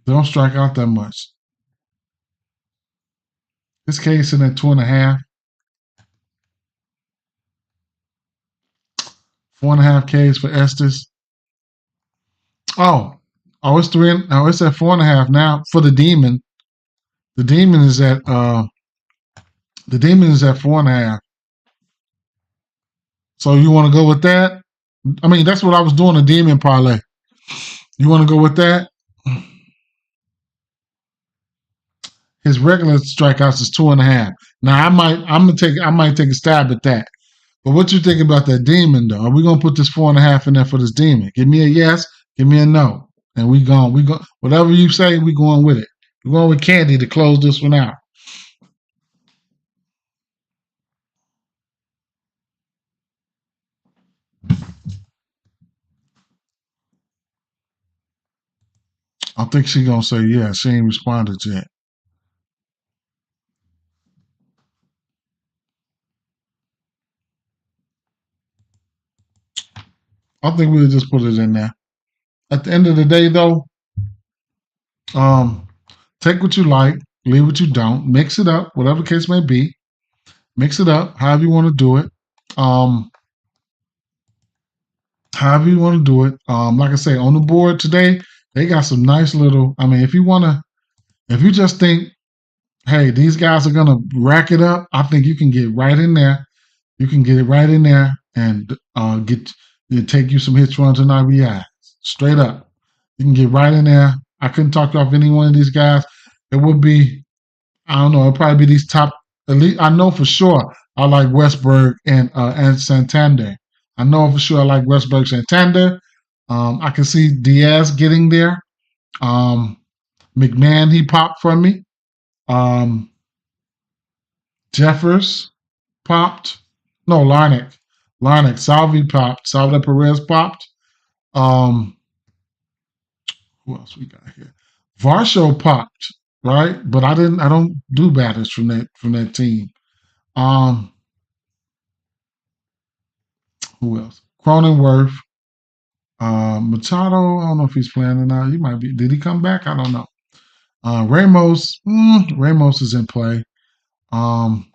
They don't strike out that much. This case in at 2.5. 4.5 Ks for Estes. It's 3. Oh, it's at 4.5 now for the Demon. The Demon is at 4.5. So you want to go with that? I mean, that's what I was doing, a Demon parlay. You want to go with that? His regular strikeouts is 2.5. Now I might take a stab at that. But what you think about that Demon though? Are we gonna put this 4.5 in there for this Demon? Give me a yes, give me a no. And we go whatever you say, we going with it. We're going with Candy to close this one out. I think she gonna say yeah. She ain't responded yet. I think we'll just put it in there. At the end of the day, though, um, take what you like, leave what you don't, mix it up, whatever the case may be. Mix it up, however you want to do it. Um, However you want to do it. Like I say, on the board today, they got some nice little. I mean, if you just think, hey, these guys are gonna rack it up, I think you can get right in there. You can get it right in there and take you some hits, runs, and RBI straight up. You can get right in there. I couldn't talk off any one of these guys. It would be, I don't know, it'd probably be these top elite. I know for sure I like Westberg and Santander. I know for sure I like Westberg Santander. I can see Diaz getting there. Um, McMahon, he popped from me. Um, Jeffers popped. No, Larnick. Larnick. Salvi popped. Salvador Perez popped. Um, who else we got here? Varsho popped, right? But I don't do batters from that team. Um, who else? Cronenworth. Machado, I don't know if he's playing or not. He might be. Did he come back? I don't know. Ramos. Ramos is in play. Um,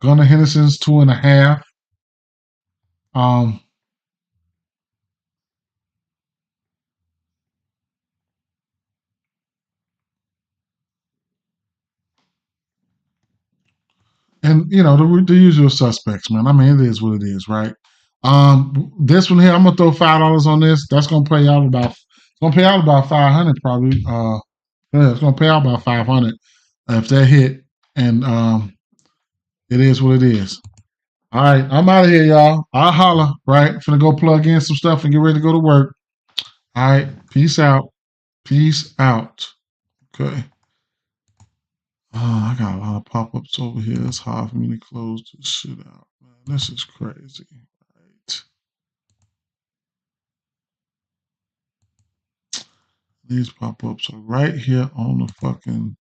Gunnar Henderson's 2.5. Um, and you know the usual suspects, man. I mean, it is what it is, right? This one here, I'm gonna throw $5 on this. That's gonna pay out about. It's gonna pay out about 500 probably. Yeah, it's gonna pay out about 500 if that hit, and it is what it is. All right, I'm out of here, y'all. I'll holler, right? Finna go plug in some stuff and get ready to go to work. All right, peace out. Peace out. Okay. I got a lot of pop ups over here. It's hard for me to close this shit out, man. This is crazy. Right. These pop ups are right here on the fucking.